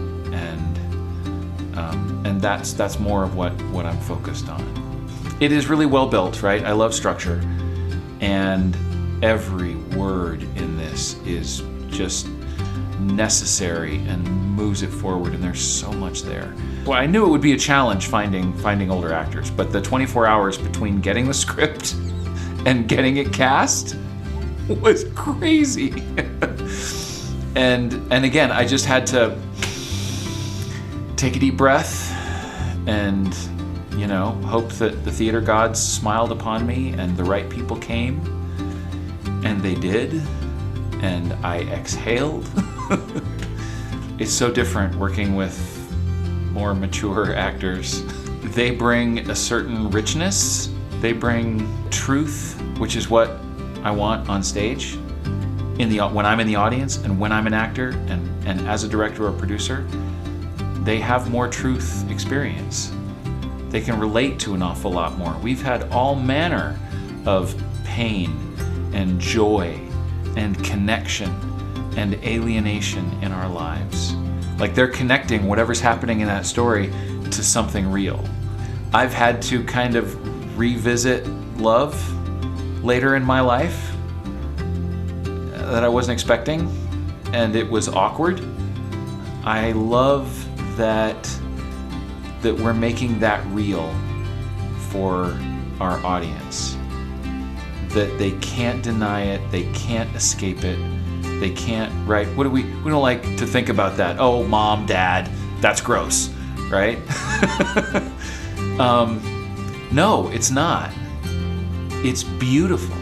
and that's more of what I'm focused on. It is really well built, right? I love structure, and every word in this is just necessary and moves it forward, and there's so much there. Well, I knew it would be a challenge finding older actors, but the 24 hours between getting the script and getting it cast was crazy. And again, I just had to take a deep breath and, you know, hope that the theater gods smiled upon me and the right people came, and they did, and I exhaled. It's so different working with more mature actors. They bring a certain richness, they bring truth, which is what I want on stage. When I'm in the audience and when I'm an actor and as a director or producer, they have more truth experience. They can relate to an awful lot more. We've had all manner of pain and joy and connection and alienation in our lives. Like they're connecting whatever's happening in that story to something real. I've had to kind of revisit love later in my life that I wasn't expecting, and it was awkward. I love that we're making that real for our audience. That they can't deny it, they can't escape it, they can't, right? We don't like to think about that. Oh, mom, dad, that's gross, right? No, it's not. It's beautiful.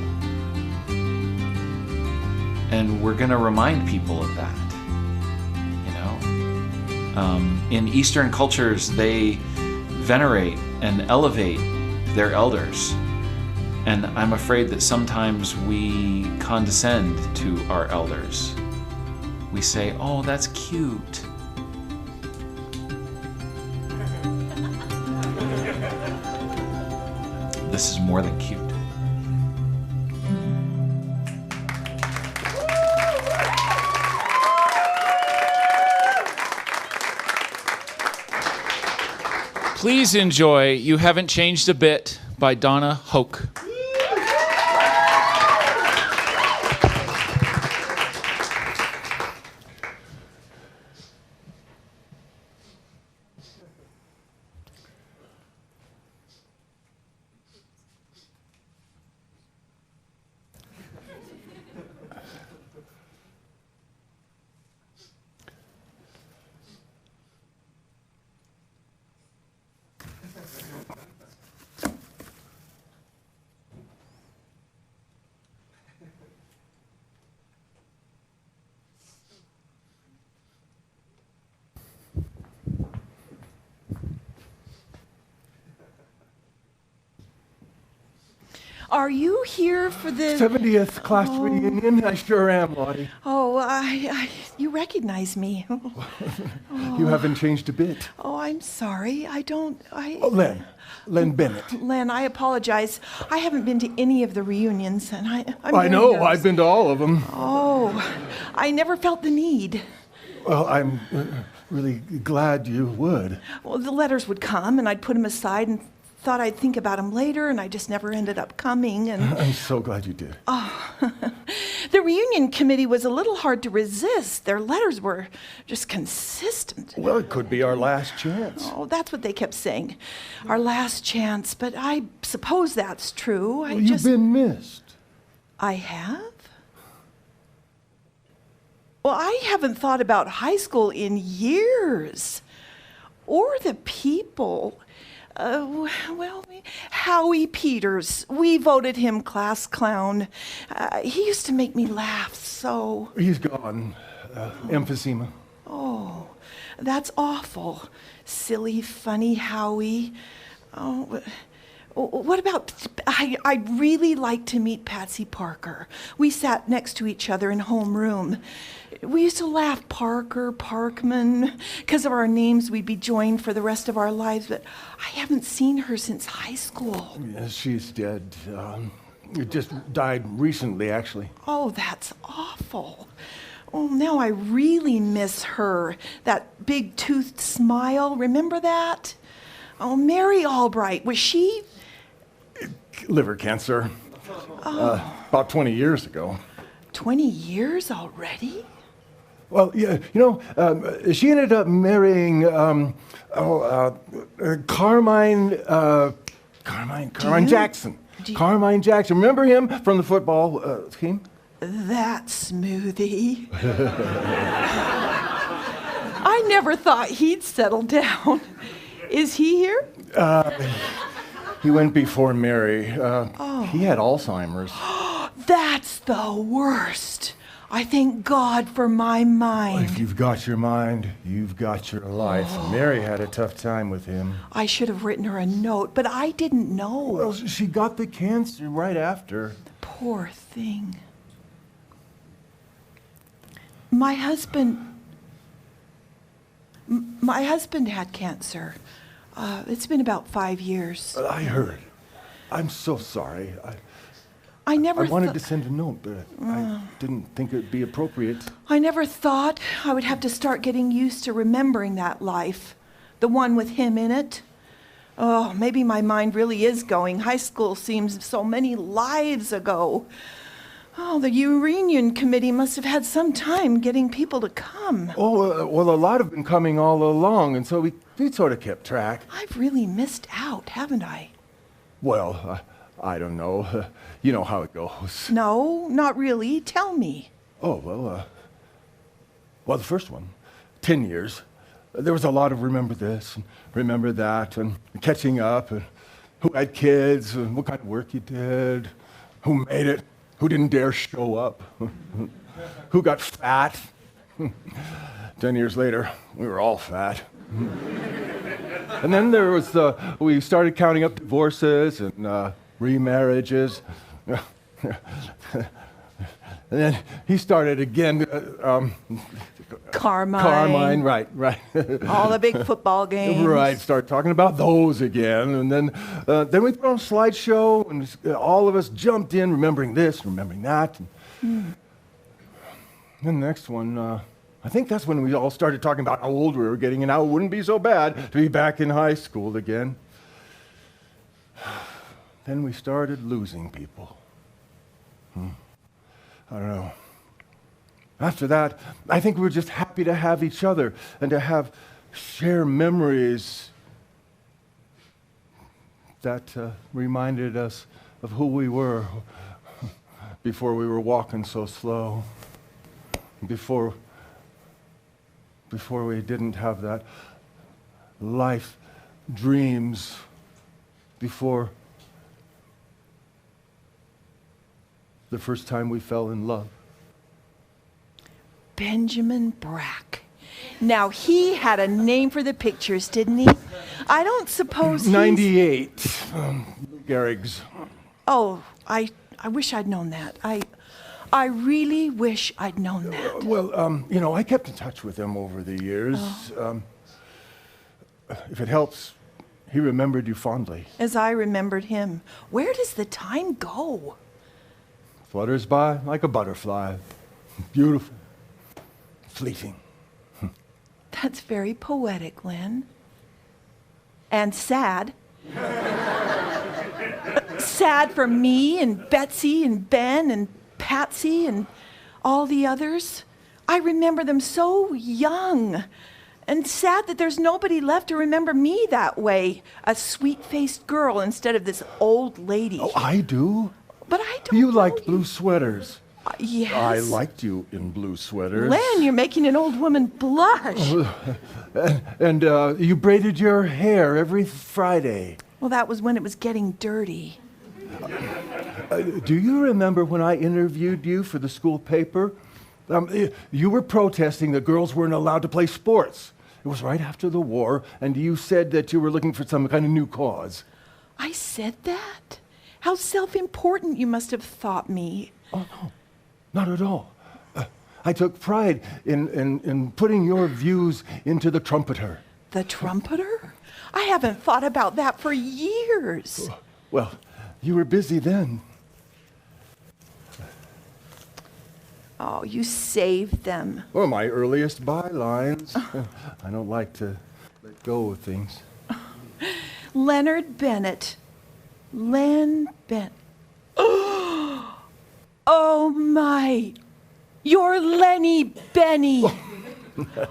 And we're gonna remind people of that, you know? In Eastern cultures, they venerate and elevate their elders. And I'm afraid that sometimes we condescend to our elders. We say, oh, that's cute. This is more than cute. Please enjoy You Haven't Changed a Bit by Donna Hoke. Are you here for the 70th class reunion? I sure am, Lottie. Oh, you recognize me. You haven't changed a bit. Oh, I'm sorry. Oh, Len Bennett. Len, I apologize. I haven't been to any of the reunions, and I'm I very know. nervous. I've been to all of them. Oh, I never felt the need. Well, I'm really glad you would. Well, the letters would come, and I'd put them aside and thought I'd think about them later, and I just never ended up coming. And I'm so glad you did. oh, the reunion committee was a little hard to resist. Their letters were just consistent. Well, it could be our last chance. Oh, that's what they kept saying. Our last chance. But I suppose that's true. You've been missed. I have? Well, I haven't thought about high school in years. Or the people. Howie Peters. We voted him class clown. He used to make me laugh so. He's gone. Emphysema. Oh, that's awful. Silly, funny Howie. Oh, what about, I'd really like to meet Patsy Parker. We sat next to each other in homeroom. We used to laugh Parker, Parkman. Because of our names, we'd be joined for the rest of our lives, but I haven't seen her since high school. Yes, she's dead. Just died recently, actually. Oh, that's awful. Oh, now I really miss her. That big-toothed smile, remember that? Oh, Mary Albright, was she? Liver cancer. About 20 years ago. 20 years already? Well, yeah, she ended up marrying Carmine Jackson. Carmine Jackson. Remember him from the football team? That smoothie. I never thought he'd settle down. Is he here? He went before Mary. He had Alzheimer's. That's the worst. I thank God for my mind. If you've got your mind, you've got your life. Mary had a tough time with him. I should have written her a note, but I didn't know. Well, she got the cancer right after. Poor thing. My husband had cancer. It's been about 5 years. I heard. I'm so sorry. I wanted to send a note, but I didn't think it would be appropriate. I never thought I would have to start getting used to remembering that life, the one with him in it. Oh, maybe my mind really is going. High school seems so many lives ago. Oh, the reunion committee must have had some time getting people to come. Oh, well, a lot have been coming all along, and so we sort of kept track. I've really missed out, haven't I? Well, I don't know. You know how it goes. No, not really. Tell me. Oh, well, the first one, 10 years. There was a lot of remember this and remember that and catching up and who had kids and what kind of work you did, who made it, who didn't dare show up, who got fat. 10 years later, we were all fat. And then there was we started counting up divorces and remarriages. And then he started again. Carmine, right. All the big football games. Right, start talking about those again. And then we put on a slideshow, and all of us jumped in, remembering this, remembering that. And then the next one, I think that's when we all started talking about how old we were getting and how it wouldn't be so bad to be back in high school again. Then we started losing people. I don't know. After that, I think we were just happy to have each other and to share memories that reminded us of who we were before we were walking so slow, before we didn't have that life dreams, before the first time we fell in love. Benjamin Brack. Now, he had a name for the pictures, didn't he? I don't suppose 98. Gehrig's. Oh, I wish I'd known that. I really wish I'd known that. Well, you know, I kept in touch with him over the years. If it helps, he remembered you fondly. As I remembered him. Where does the time go? Flutters by like a butterfly. Beautiful. Fleeting. That's very poetic, Len. And sad. Sad for me and Betsy and Ben and Patsy and all the others. I remember them so young. And sad that there's nobody left to remember me that way. A sweet-faced girl instead of this old lady. Oh, I do? But I don't You liked blue sweaters. Yes. I liked you in blue sweaters. Len, you're making an old woman blush. And you braided your hair every Friday. Well, that was when it was getting dirty. Do you remember when I interviewed you for the school paper? You were protesting that girls weren't allowed to play sports. It was right after the war, and you said that you were looking for some kind of new cause. I said that? How self-important you must have thought me. Oh, no. Not at all. I took pride in putting your views into the Trumpeter. The Trumpeter? I haven't thought about that for years. Well, you were busy then. Oh, you saved them. Well, my earliest bylines. I don't like to let go of things. Leonard Bennett. Len Bennett. Oh my! You're Lenny Benny.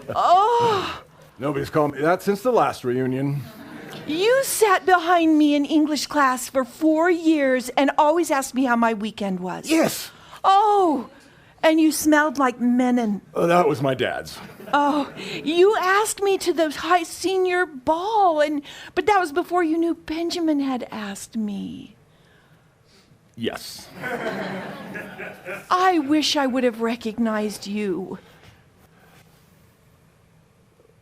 Oh! Nobody's called me that since the last reunion. You sat behind me in English class for 4 years and always asked me how my weekend was. Yes. Oh, and you smelled like Menon. Oh, that was my dad's. Oh, you asked me to the high senior ball, but that was before you knew Benjamin had asked me. Yes. I wish I would have recognized you.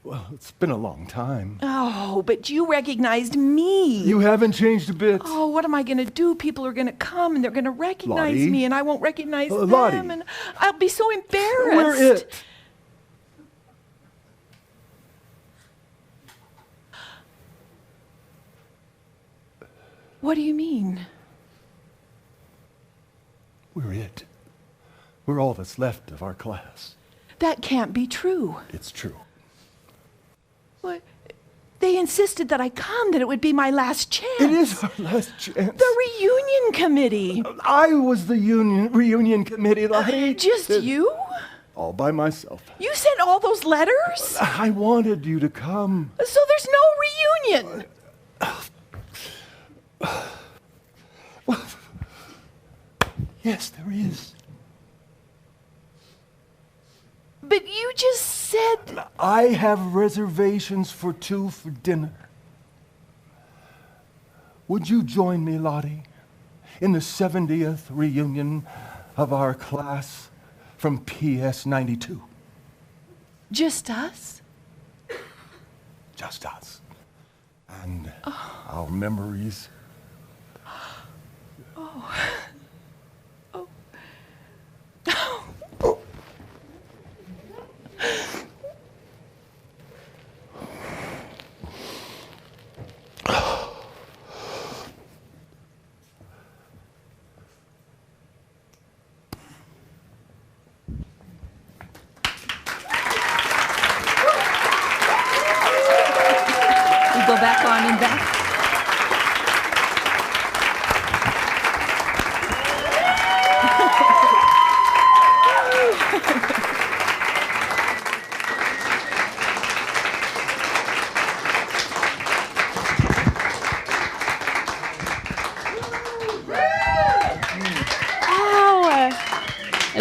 Well, it's been a long time. Oh, but you recognized me. You haven't changed a bit. Oh, what am I going to do? People are going to come and they're going to recognize Lottie. me and I won't recognize them. Lottie. And I'll be so embarrassed. We're it. What do you mean? We're it. We're all that's left of our class. That can't be true. It's true. What? They insisted that I come, that it would be my last chance. It is our last chance. The reunion committee. I was the reunion committee, Lottie. Just you? All by myself. You sent all those letters? I wanted you to come. So there's no reunion. Yes, there is. But you just said... I have reservations for 2 for dinner. Would you join me, Lottie, in the 70th reunion of our class from PS 92? Just us? Just us. And our memories. Oh. Oh.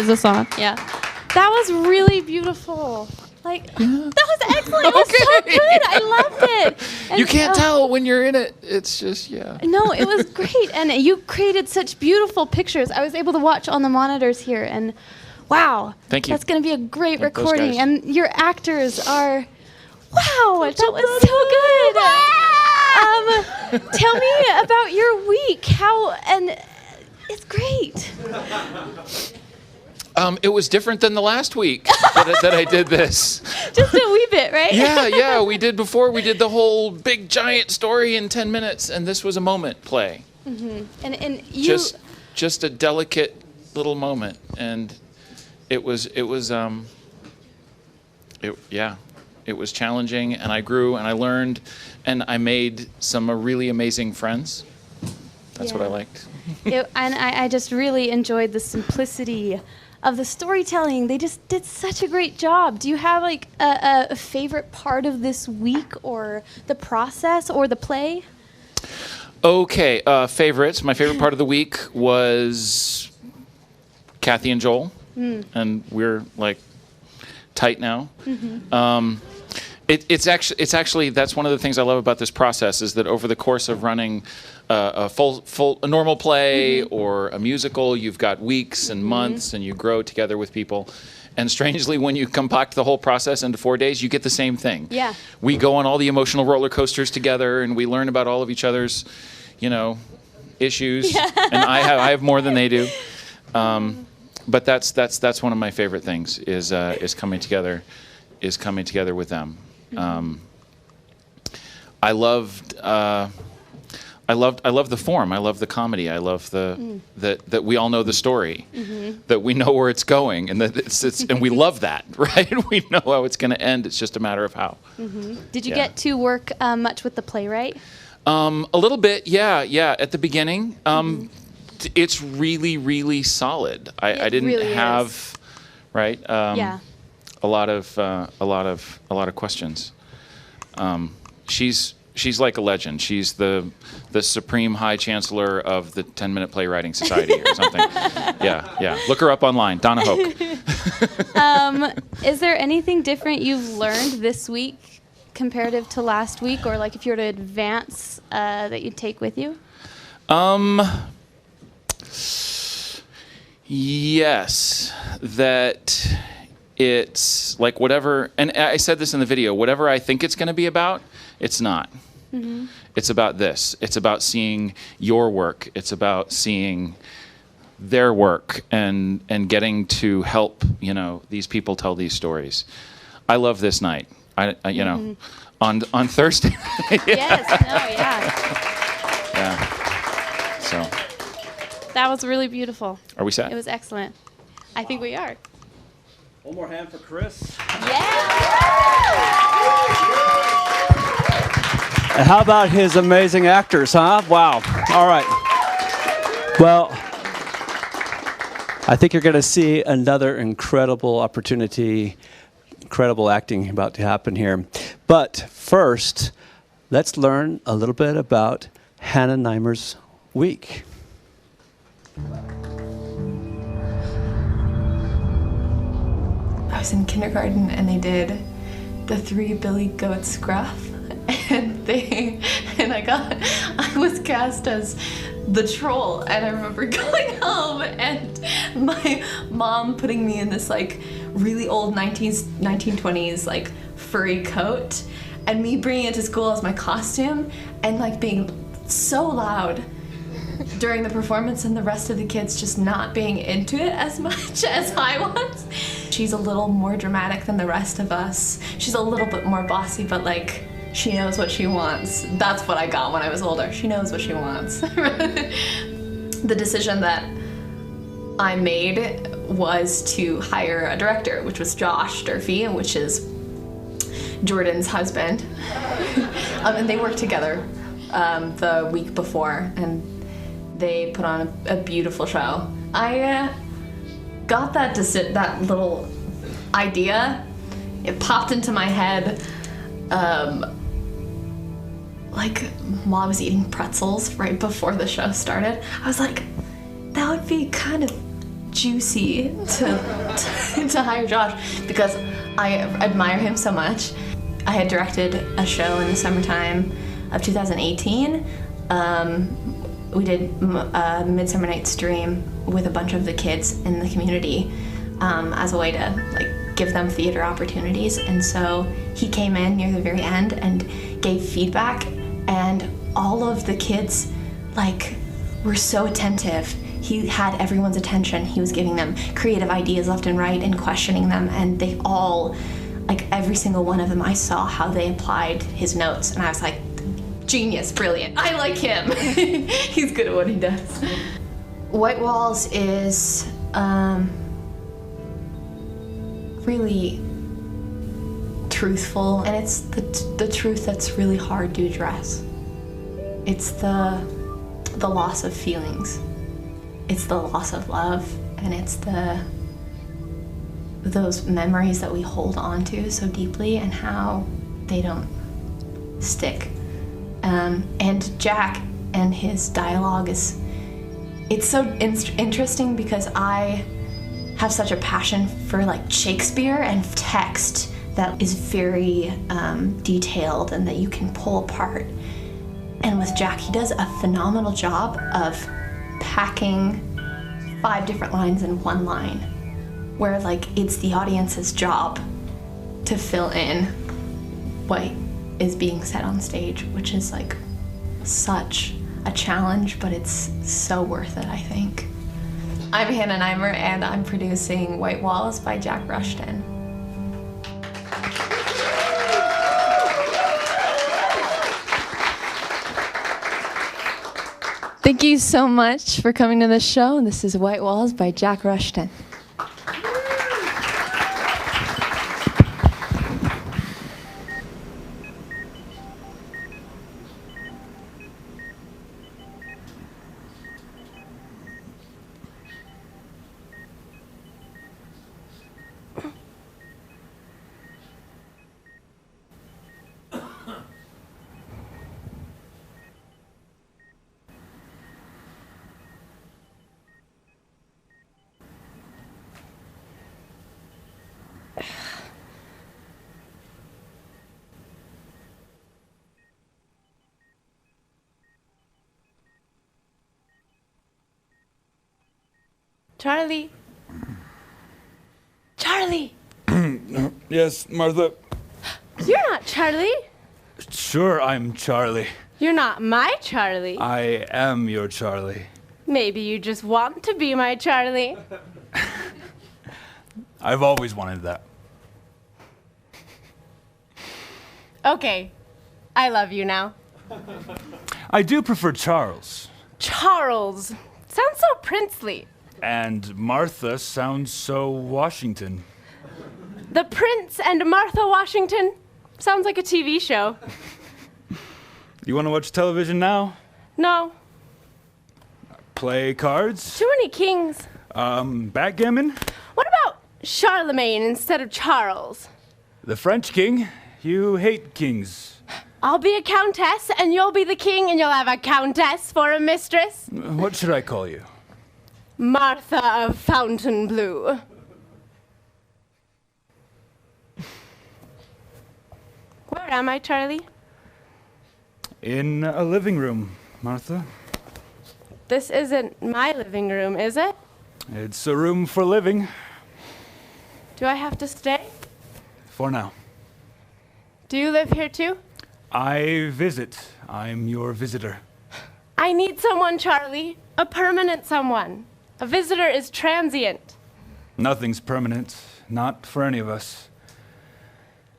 is the song. Yeah. That was really beautiful. Like, that was excellent. It was so good. I loved it. And, You can't tell when you're in it. It's just, yeah. No, it was great. And you created such beautiful pictures. I was able to watch on the monitors here. And wow. Thank you. That's going to be a great Thank those recording. guys. And your actors are, wow, that was so good. Tell me about your week. And it's great. It was different than the last week that I did this. Just a wee bit, right? Yeah. We did the whole big giant story in 10 minutes, and this was a moment play. Mm-hmm. And you Just a delicate little moment, and it was challenging, and I grew and I learned, and I made some really amazing friends. That's what I liked. And I just really enjoyed the simplicity of the storytelling. They just did such a great job. Do you have like a favorite part of this week, or the process, or the play? Okay, favorites. My favorite part of the week was Kathy and Joel, and we're like tight now. Mm-hmm. It's actually that's one of the things I love about this process, is that over the course of running a normal play or a musical, you've got weeks and months, and you grow together with people. And strangely, when you compact the whole process into 4 days, you get the same thing. Yeah. We go on all the emotional roller coasters together, and we learn about all of each other's, issues. Yeah. And I have more than they do. But that's one of my favorite things is coming together with them. I loved the form. I love the comedy. I love that we all know the story, that we know where it's going, and that it's and we love that, right? We know how it's going to end. It's just a matter of how. Did you get to work much with the playwright? A little bit, yeah. At the beginning, it's really, really solid. I didn't really have, is. right? Yeah. A lot of questions. She's like a legend. She's the supreme high chancellor of the 10-Minute Playwriting Society or something. Yeah. Look her up online, Donna Hoke. Is there anything different you've learned this week comparative to last week, or like if you were to advance that you'd take with you? Yes, that it's like whatever, and I said this in the video, whatever I think it's going to be about, it's not. It's about this. It's about seeing your work. It's about seeing their work and getting to help, these people tell these stories. I love this night. I on Thursday. Yeah. So. That was really beautiful. Are we set? It was excellent. I think we are. One more hand for Chris. And how about his amazing actors, huh? Wow. All right. Well, I think you're going to see another incredible opportunity, incredible acting about to happen here. But first, let's learn a little bit about Hannah Neimer's week. I was in kindergarten and they did the 3 Billy Goats gruff, and I was cast as the troll, and I remember going home and my mom putting me in this like really old 1920s like furry coat, and me bringing it to school as my costume, and like being so loud during the performance, and the rest of the kids just not being into it as much as I was. She's a little more dramatic than the rest of us. She's a little bit more bossy, but like, she knows what she wants. That's what I got when I was older. She knows what she wants. The decision that I made was to hire a director, which was Josh Durfee, which is Jordan's husband. And they worked together the week before, and they put on a beautiful show. I got that little idea. It popped into my head. Like, Mom was eating pretzels right before the show started. I was like, that would be kind of juicy to hire Josh because I admire him so much. I had directed a show in the summertime of 2018. We did Midsummer Night's Dream with a bunch of the kids in the community as a way to give them theater opportunities. And so he came in near the very end and gave feedback, and all of the kids were so attentive. He had everyone's attention. He was giving them creative ideas left and right and questioning them, and they all, every single one of them, I saw how they applied his notes, and I was like, genius, brilliant. I like him. He's good at what he does. White Walls is really truthful, and it's the truth that's really hard to address. It's the loss of feelings. It's the loss of love, and it's those memories that we hold on to so deeply and how they don't stick. And Jack and his dialogue it's so interesting because I have such a passion for Shakespeare and text that is very detailed and that you can pull apart. And with Jack, he does a phenomenal job of packing 5 different lines in one line, where it's the audience's job to fill in what is being said on stage, which is such a challenge, but it's so worth it, I think. I'm Hannah Neimer, and I'm producing White Walls by Jack Rushton. Thank you so much for coming to the show. This is White Walls by Jack Rushton. Charlie. Charlie! Yes, Martha? You're not Charlie. Sure, I'm Charlie. You're not my Charlie. I am your Charlie. Maybe you just want to be my Charlie. I've always wanted that. Okay, I love you now. I do prefer Charles. Charles. Sounds so princely. And Martha sounds so Washington. The Prince and Martha Washington? Sounds like a TV show. You want to watch television now? No. Play cards? Too many kings. Backgammon? What about Charlemagne instead of Charles? The French king? You hate kings. I'll be a countess, and you'll be the king, and you'll have a countess for a mistress. What should I call you? Martha of Fontainebleau. Where am I, Charlie? In a living room, Martha. This isn't my living room, is it? It's a room for living. Do I have to stay? For now. Do you live here too? I visit. I'm your visitor. I need someone, Charlie. A permanent someone. A visitor is transient. Nothing's permanent. Not for any of us.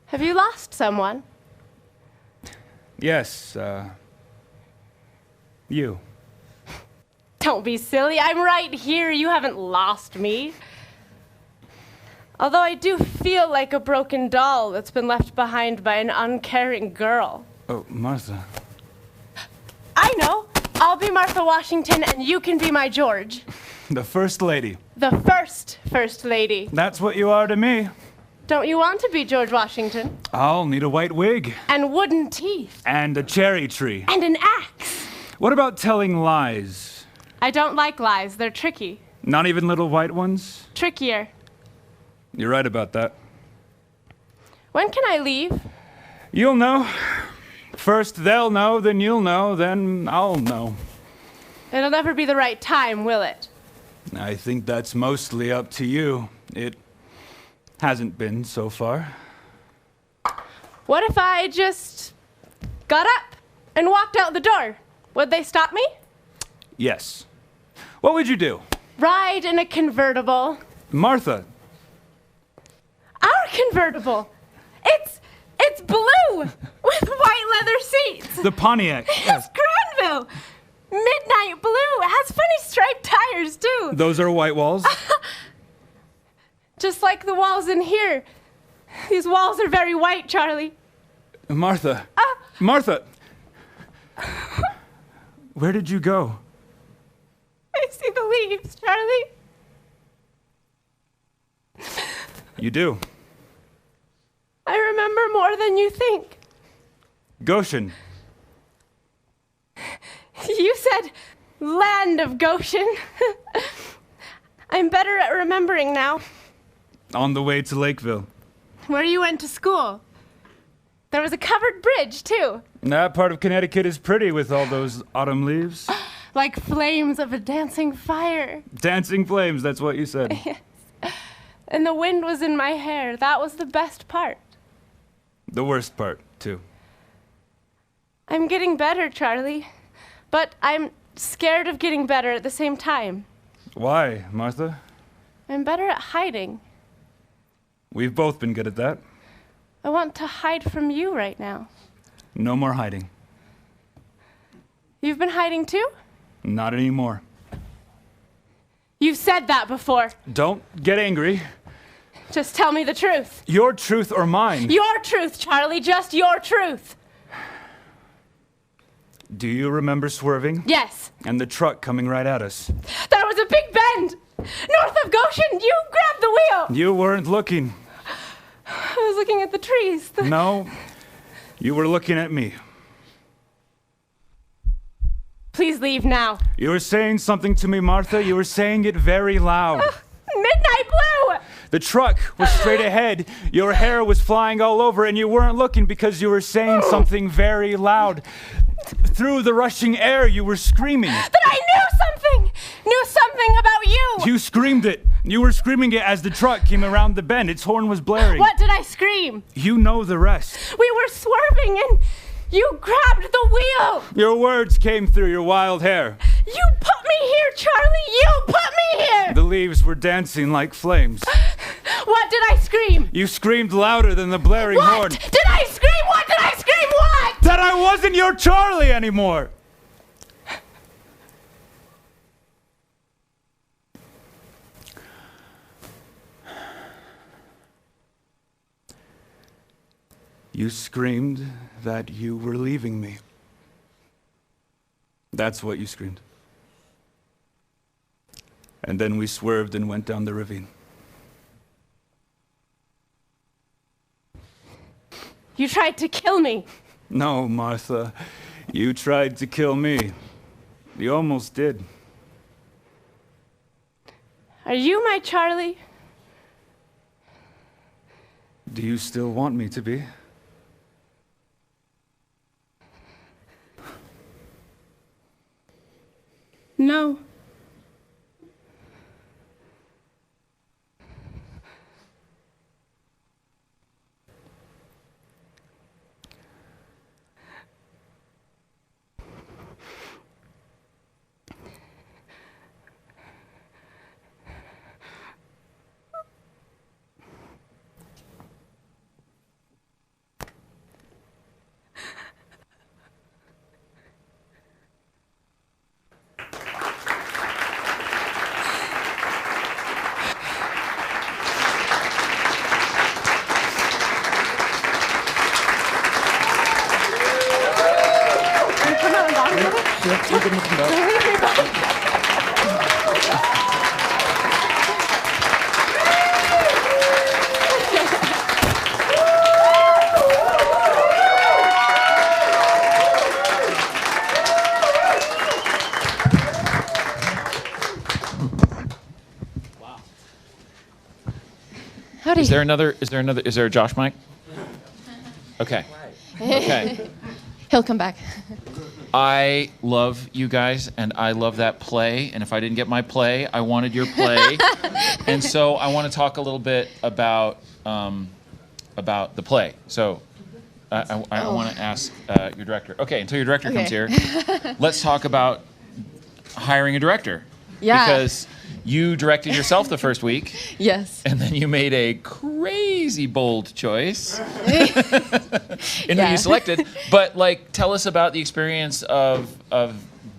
Have you lost someone? Yes, you. Don't be silly. I'm right here. You haven't lost me. Although I do feel like a broken doll that's been left behind by an uncaring girl. Oh, Martha. I know. I'll be Martha Washington and you can be my George. The First Lady. The First Lady. That's what you are to me. Don't you want to be George Washington? I'll need a white wig. And wooden teeth. And a cherry tree. And an axe. What about telling lies? I don't like lies. They're tricky. Not even little white ones? Trickier. You're right about that. When can I leave? You'll know. First they'll know, then you'll know, then I'll know. It'll never be the right time, will it? I think that's mostly up to you. It hasn't been so far. What if I just got up and walked out the door? Would they stop me? Yes. What would you do? Ride in a convertible. Martha. Our convertible. It's blue with white leather seats. The Pontiac. It's Granville. Midnight blue. It has funny striped tires, too. Those are white walls? Just like the walls in here. These walls are very white, Charlie. Martha. Martha. Where did you go? I see the leaves, Charlie. You do. I remember more than you think. Goshen. You said land of Goshen. I'm better at remembering now. On the way to Lakeville. Where you went to school. There was a covered bridge, too. That part of Connecticut is pretty with all those autumn leaves. Like flames of a dancing fire. Dancing flames, that's what you said. And the wind was in my hair. That was the best part. The worst part, too. I'm getting better, Charlie. But I'm scared of getting better at the same time. Why, Martha? I'm better at hiding. We've both been good at that. I want to hide from you right now. No more hiding. You've been hiding too? Not anymore. You've said that before. Don't get angry. Just tell me the truth. Your truth or mine? Your truth, Charlie, just your truth. Do you remember swerving? Yes. And the truck coming right at us? There was a big bend. North of Goshen, you grabbed the wheel. You weren't looking. I was looking at the trees. No, you were looking at me. Please leave now. You were saying something to me, Martha. You were saying it very loud. Midnight blue! The truck was straight ahead. Your hair was flying all over, and you weren't looking because you were saying something very loud. Through the rushing air, you were screaming. That I knew something about you. You screamed it. You were screaming it as the truck came around the bend. Its horn was blaring. What did I scream? You know the rest. We were swerving and you grabbed the wheel. Your words came through your wild hair. You put me here, Charlie. You put me here. The leaves were dancing like flames. What did I scream? You screamed louder than the blaring horn. What did I scream? What did I scream? What? That I wasn't your Charlie anymore. You screamed that you were leaving me. That's what you screamed. And then we swerved and went down the ravine. You tried to kill me. No, Martha. You tried to kill me. You almost did. Are you my Charlie? Do you still want me to be? No. Howdy. Is there a Josh mic? Okay. Okay. He'll come back. I love you guys, and I love that play. And if I didn't get my play, I wanted your play. And so I want to talk a little bit about the play. So I want to ask your director. Okay, until your director comes here, let's talk about hiring a director. Yeah. Because you directed yourself the first week. Yes. And then you made a crazy bold choice in who you selected. But tell us about the experience of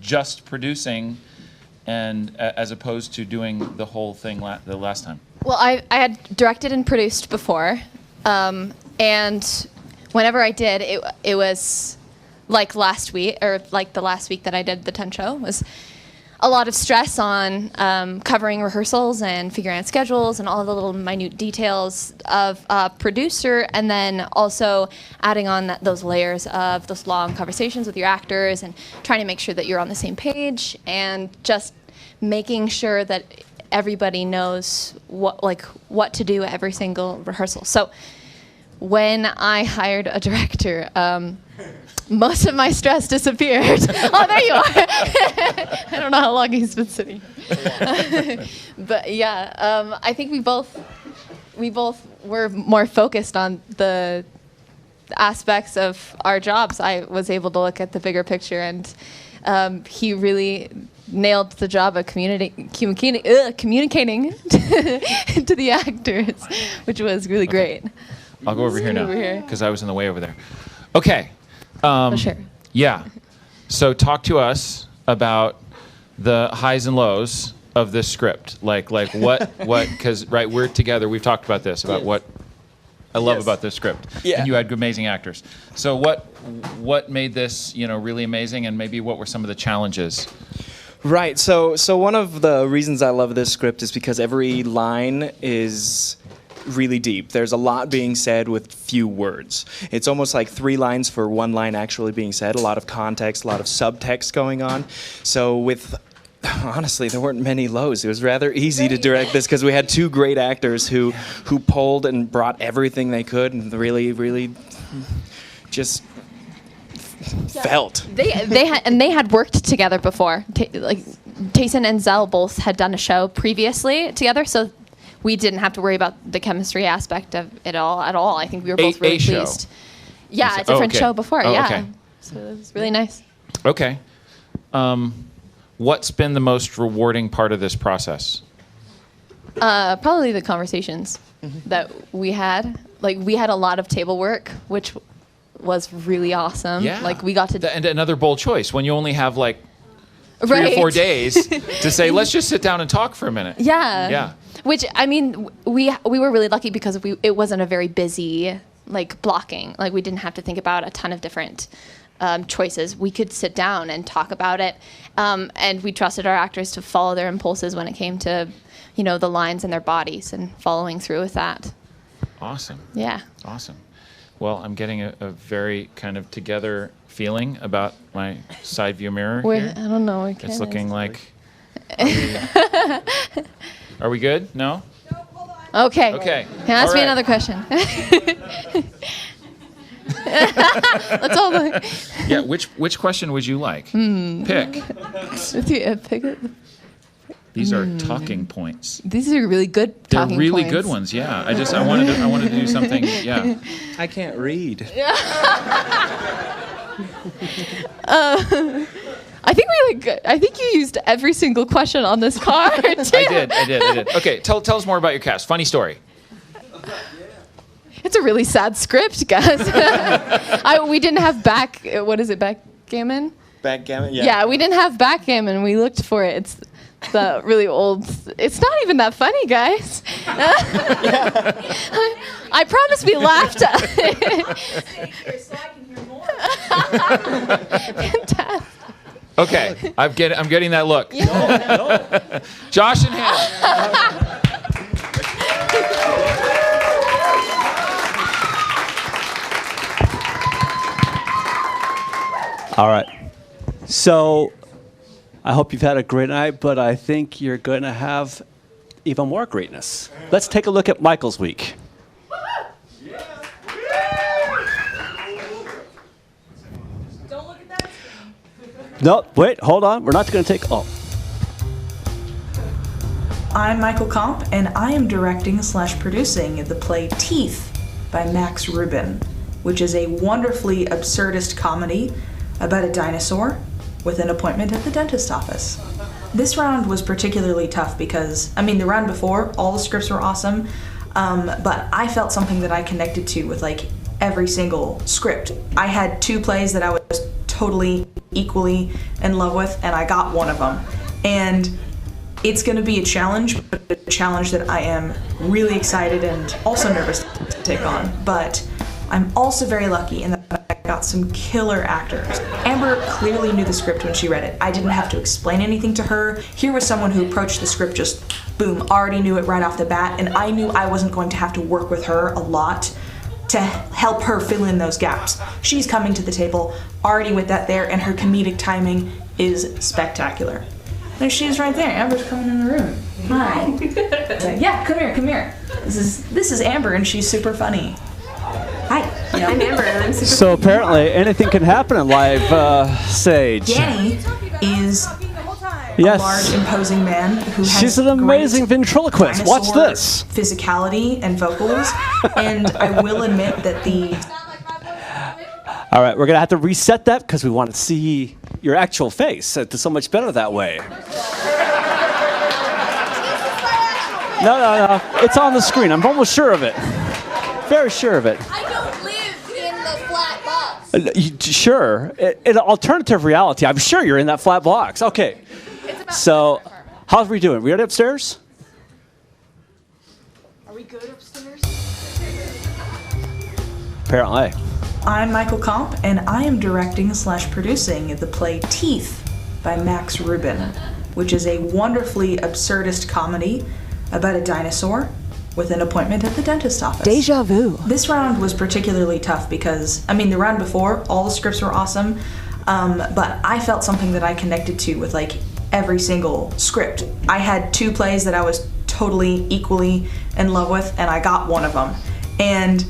just producing, and as opposed to doing the whole thing the last time. Well, I had directed and produced before, and whenever I did, it was like last week, or like the last week that I did the 10 show was a lot of stress on covering rehearsals and figuring out schedules and all the little minute details of a producer, and then also adding on those layers of those long conversations with your actors and trying to make sure that you're on the same page and just making sure that everybody knows what to do every single rehearsal. So when I hired a director, most of my stress disappeared. Oh, there you are. I don't know how long he's been sitting. But yeah, I think we both were more focused on the aspects of our jobs. I was able to look at the bigger picture, and he really nailed the job of communicating to the actors, which was really great. I'll go over here now because I was in the way over there. Okay. Sure. Yeah. So talk to us about the highs and lows of this script. Like what, because, right, we're together. We've talked about this, about what I love about this script. Yeah. And you had amazing actors. So what made this, really amazing, and maybe what were some of the challenges? Right. So one of the reasons I love this script is because every line is really deep. There's a lot being said with few words. It's almost like 3 lines for 1 line actually being said. A lot of context, a lot of subtext going on. So honestly, there weren't many lows. It was rather easy to direct this because we had 2 great actors who pulled and brought everything they could and really just felt. They had worked together before. Tayson and Zell both had done a show previously together, so we didn't have to worry about the chemistry aspect of it at all. I think we were both really pleased. Show. Yeah, a different show before. Okay. So it was really nice. Okay. What's been the most rewarding part of this process? Probably the conversations that we had. We had a lot of table work, which was really awesome. Yeah. We got to... And another bold choice when you only have 3 right. or 4 days to say, let's just sit down and talk for a minute. Yeah. Yeah. Which, I mean, we were really lucky because it wasn't a very busy, blocking. We didn't have to think about a ton of different choices. We could sit down and talk about it. And we trusted our actors to follow their impulses when it came to, the lines in their bodies and following through with that. Awesome. Yeah. Awesome. Well, I'm getting a very kind of together feeling about my side view mirror here. I don't know. It's looking like... Are we good? No? Okay. Okay. Ask me another question. Let's all look. Yeah, which question would you like? Pick. Pick. These are talking points. These are really good talking They're really points. good ones, yeah. I wanted to do something, yeah. I can't read. I think you used every single question on this card. Too. I did. Okay, tell us more about your cast. Funny story. It's a really sad script, guys. We didn't have backgammon? Backgammon, yeah. Yeah, we didn't have backgammon. We looked for it. It's the really old. It's not even that funny, guys. I promise we laughed. Fantastic. Okay, I'm getting that look. Yeah. Josh and Hannah. All right. So I hope you've had a great night, but I think you're going to have even more greatness. Let's take a look at Michael's week. No, wait, hold on. We're not going to take. Oh. I'm Michael Komp, and I am directing / producing the play Teeth by Max Rubin, which is a wonderfully absurdist comedy about a dinosaur with an appointment at the dentist office. This round was particularly tough because, the round before, all the scripts were awesome, but I felt something that I connected to with like every single script. I had 2 plays that I was totally equally in love with, and I got one of them. And it's going to be a challenge, but a challenge that I am really excited and also nervous to take on. But I'm also very lucky in that I got some killer actors. Amber clearly knew the script when she read it. I didn't have to explain anything to her. Here was someone who approached the script just, boom, already knew it right off the bat, and I knew I wasn't going to have to work with her a lot to help her fill in those gaps. She's coming to the table already with that there, and her comedic timing is spectacular. There she is right there. Amber's coming in the room. Hi. Yeah, come here. This is Amber, and she's super funny. Hi. I'm Amber, and I'm super So apparently anything can happen in live Sage. Danny is Yes. a large, imposing man who has She's an amazing ventriloquist. Watch dinosaur this. physicality and vocals, and I will admit that the All right, we're going to have to reset that because we want to see your actual face. It's so much better that way. No. It's on the screen. I'm almost sure of it. Very sure of it. I don't live in the flat box. Sure. In alternative reality, I'm sure you're in that flat box. Okay. So, how's we doing? We ready upstairs? Are we good upstairs? Apparently. I'm Michael Komp, and I am directing / producing the play Teeth by Max Rubin, which is a wonderfully absurdist comedy about a dinosaur with an appointment at the dentist office. Deja vu. This round was particularly tough because, the round before, all the scripts were awesome, but I felt something that I connected to with like every single script. I had 2 plays that I was totally equally in love with, and I got one of them. And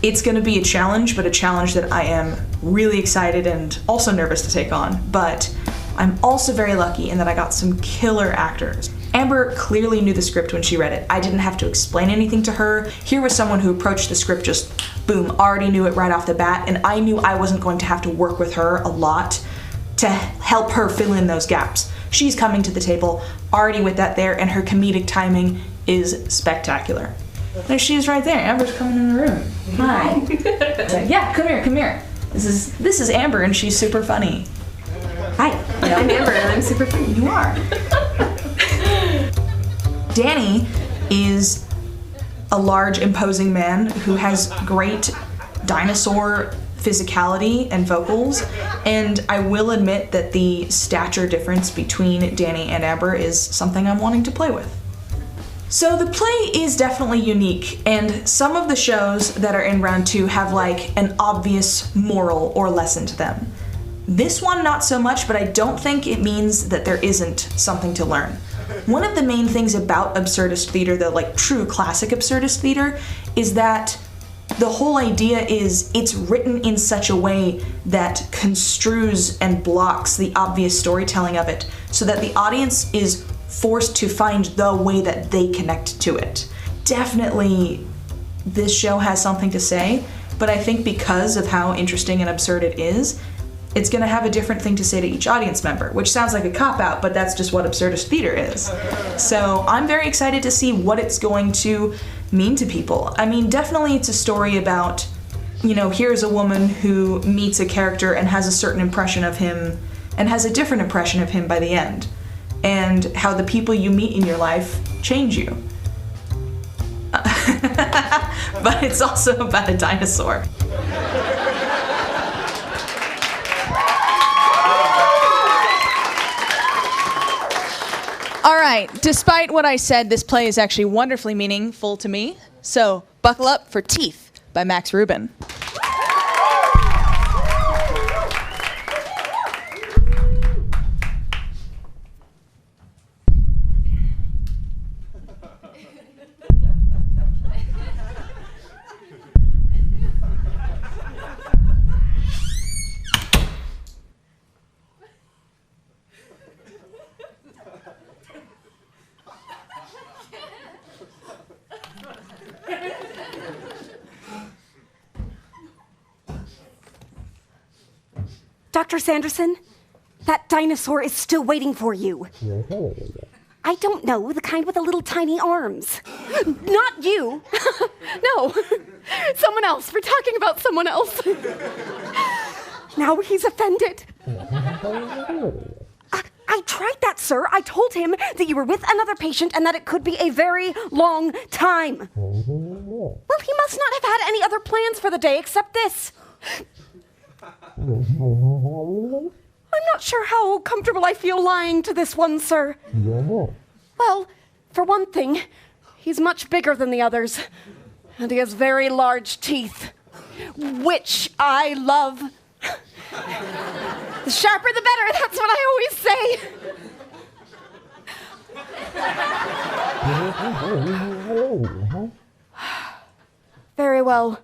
it's going to be a challenge, but a challenge that I am really excited and also nervous to take on. But I'm also very lucky in that I got some killer actors. Amber clearly knew the script when she read it. I didn't have to explain anything to her. Here was someone who approached the script just, boom, already knew it right off the bat, and I knew I wasn't going to have to work with her a lot to help her fill in those gaps. She's coming to the table already with that there, and her comedic timing is spectacular. There she is right there. Amber's coming in the room. Hi. Yeah, come here. This is Amber, and she's super funny. Hi. I'm Amber, and I'm super funny. You are. Danny is a large, imposing man who has great dinosaur physicality and vocals, and I will admit that the stature difference between Danny and Amber is something I'm wanting to play with. So the play is definitely unique, and some of the shows that are in round 2 have like an obvious moral or lesson to them. This one not so much, but I don't think it means that there isn't something to learn. One of the main things about absurdist theater, the like true classic absurdist theater, is that the whole idea is it's written in such a way that construes and blocks the obvious storytelling of it, so that the audience is forced to find the way that they connect to it. Definitely, this show has something to say, but I think because of how interesting and absurd it is, it's going to have a different thing to say to each audience member, which sounds like a cop-out, but that's just what absurdist theater is. So I'm very excited to see what it's going to mean to people. Definitely it's a story about, here's a woman who meets a character and has a certain impression of him and has a different impression of him by the end, and how the people you meet in your life change you. But it's also about a dinosaur. All right, despite what I said, this play is actually wonderfully meaningful to me. So buckle up for Teeth by Max Rubin. Dr. Sanderson, that dinosaur is still waiting for you. I don't know, the kind with the little tiny arms. Not you. No, someone else. We're talking about someone else. Now he's offended. I tried that, sir. I told him that you were with another patient and that it could be a very long time. Well, he must not have had any other plans for the day except this. I'm not sure how comfortable I feel lying to this one, sir. Well, for one thing, he's much bigger than the others. And he has very large teeth, which I love. The sharper the better, that's what I always say. Very well.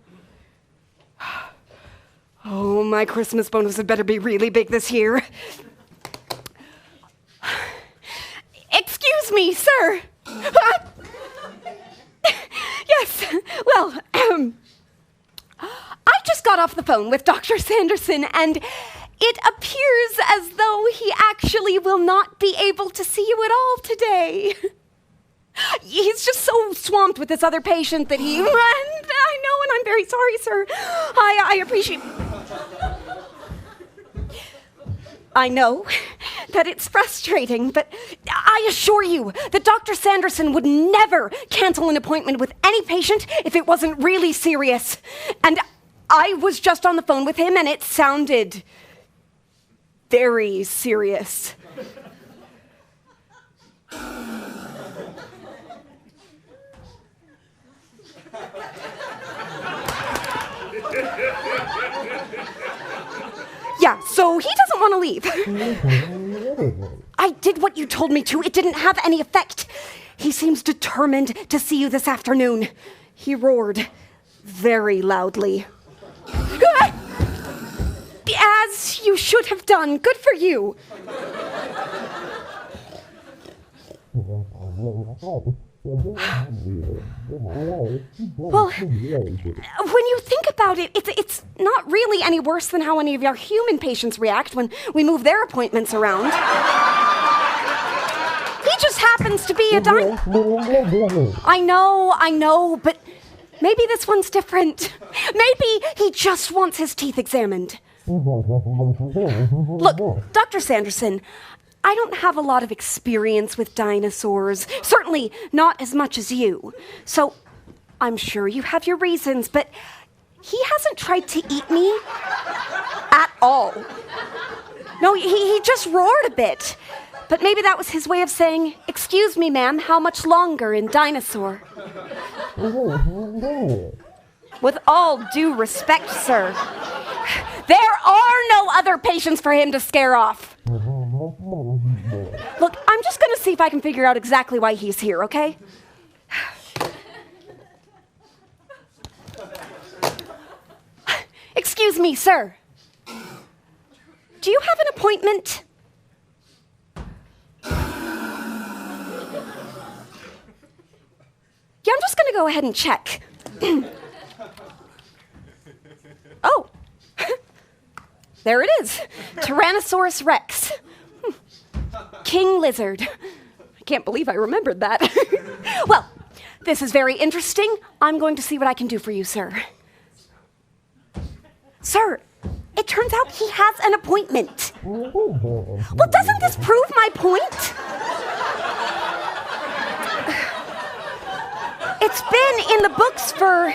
Oh, my Christmas bonus had better be really big this year. Excuse me, sir. Yes, well, I just got off the phone with Dr. Sanderson, and it appears as though he actually will not be able to see you at all today. He's just so swamped with this other patient that I know, and I'm very sorry, sir. I appreciate... I know that it's frustrating, but I assure you that Dr. Sanderson would never cancel an appointment with any patient if it wasn't really serious. And I was just on the phone with him, and it sounded very serious. Yeah, so he doesn't want to leave. I did what you told me to. It didn't have any effect. He seems determined to see you this afternoon. He roared very loudly. As you should have done. Good for you. Well, when you think about it, it's not really any worse than how any of our human patients react when we move their appointments around. He just happens to be a I know, but maybe this one's different. Maybe he just wants his teeth examined. Look, Dr. Sanderson, I don't have a lot of experience with dinosaurs, certainly not as much as you. So I'm sure you have your reasons, but he hasn't tried to eat me at all. No, he just roared a bit. But maybe that was his way of saying, "Excuse me, ma'am, how much longer in dinosaur?" With all due respect, sir, there are no other patients for him to scare off. Look, I'm just going to see if I can figure out exactly why he's here, okay? Excuse me, sir. Do you have an appointment? Yeah, I'm just going to go ahead and check. Oh. There it is. Tyrannosaurus Rex. King lizard. I can't believe I remembered that. Well, this is very interesting. I'm going to see what I can do for you, sir. Sir, it turns out he has an appointment. Well, doesn't this prove my point? It's been in the books for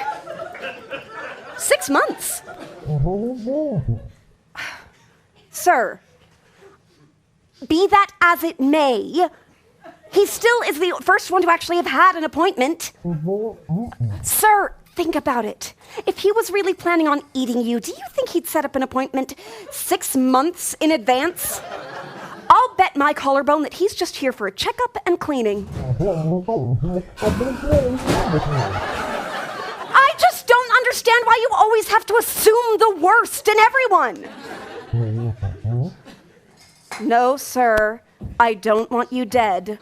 6 months. Sir, be that as it may, he still is the first one to actually have had an appointment. Sir, think about it. If he was really planning on eating you, do you think he'd set up an appointment 6 months in advance? I'll bet my collarbone that he's just here for a checkup and cleaning. I just don't understand why you always have to assume the worst in everyone. No, sir. I don't want you dead.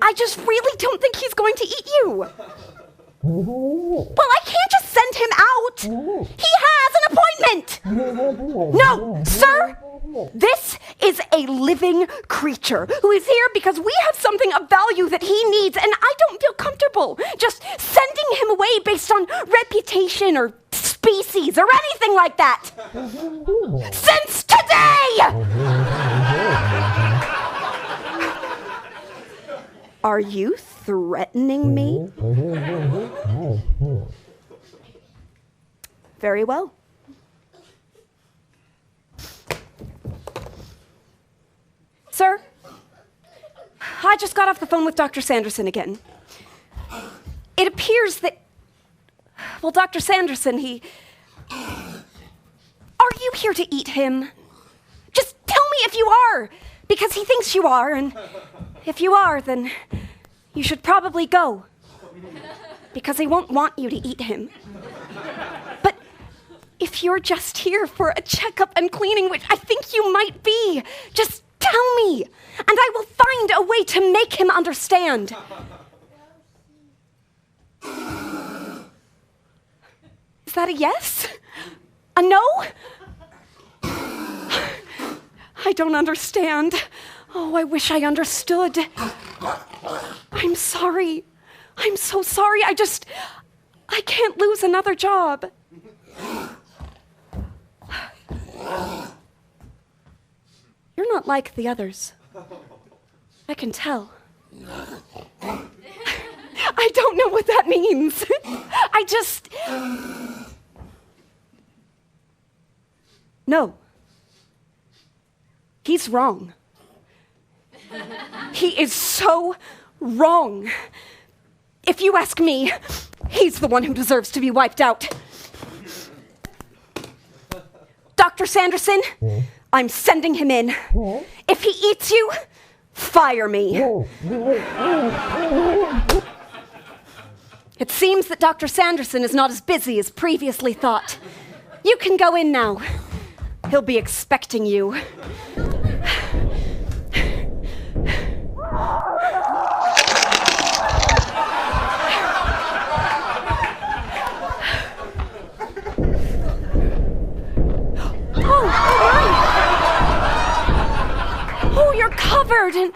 I just really don't think he's going to eat you. Well, I can't just send him out. He has an appointment. infant! No, sir! This is a living creature who is here because we have something of value that he needs, and I don't feel comfortable just sending him away based on reputation or species or anything like that. Since today! Are you threatening me? Very well. Sir, I just got off the phone with Dr. Sanderson again. It appears that, well, Dr. Sanderson, are you here to eat him? Just tell me if you are, because he thinks you are, and if you are, then you should probably go, because he won't want you to eat him. But if you're just here for a checkup and cleaning, which I think you might be, just tell me, and I will find a way to make him understand. Is that a yes? A no? I don't understand. Oh, I wish I understood. I'm sorry. I'm so sorry. I can't lose another job. You're not like the others. I can tell. I don't know what that means. No. He's wrong. He is so wrong. If you ask me, he's the one who deserves to be wiped out. Dr. Sanderson, I'm sending him in. If he eats you, fire me. It seems that Dr. Sanderson is not as busy as previously thought. You can go in now. He'll be expecting you. Oh, you're covered in...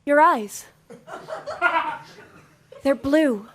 Your eyes. They're blue.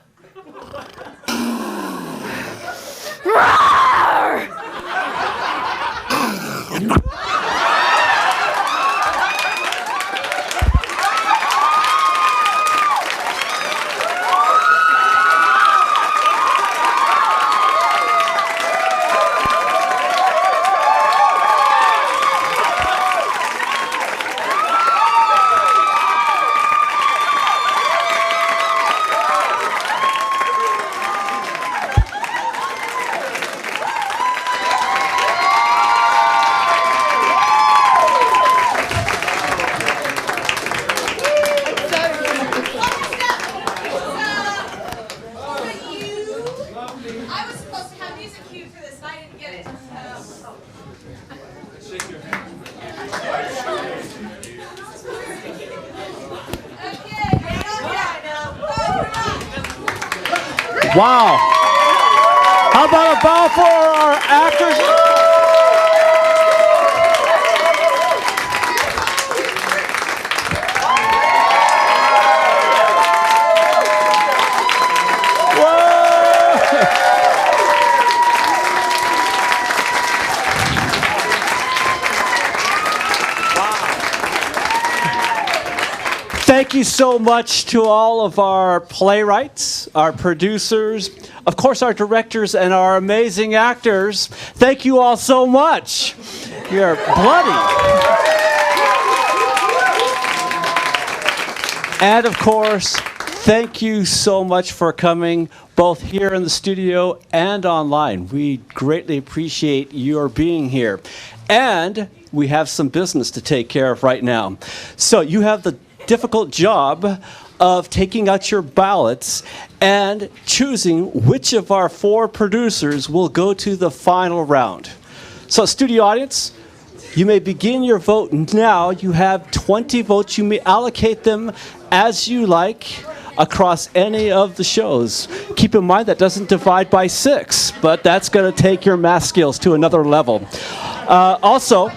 Wow. How about a bow for our actors? Thank you so much to all of our playwrights, our producers, of course our directors, and our amazing actors. Thank you all so much. You're bloody. And of course, thank you so much for coming, both here in the studio and online. We greatly appreciate your being here. And we have some business to take care of right now. So you have the difficult job of taking out your ballots and choosing which of our 4 producers will go to the final round. So studio audience, you may begin your vote now. You have 20 votes. You may allocate them as you like across any of the shows. Keep in mind that doesn't divide by 6. but that's going to take your math skills to another level. Also,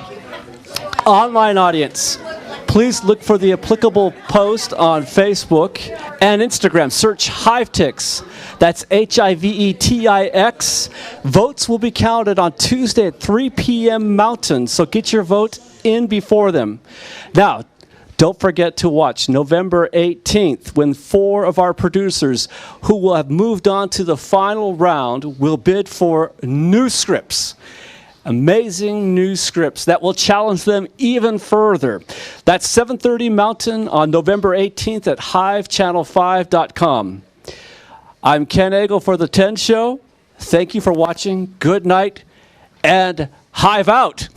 online audience, please look for the applicable post on Facebook and Instagram. Search HiveTix. That's HIVETIX. Votes will be counted on Tuesday at 3 p.m. Mountain, so get your vote in before them. Now, don't forget to watch November 18th when 4 of our producers who will have moved on to the final round will bid for new scripts. Amazing new scripts that will challenge them even further. That's 7:30 Mountain on November 18th at HiveChannel5.com. I'm Ken Agel for The 10 Show. Thank you for watching. Good night and Hive out.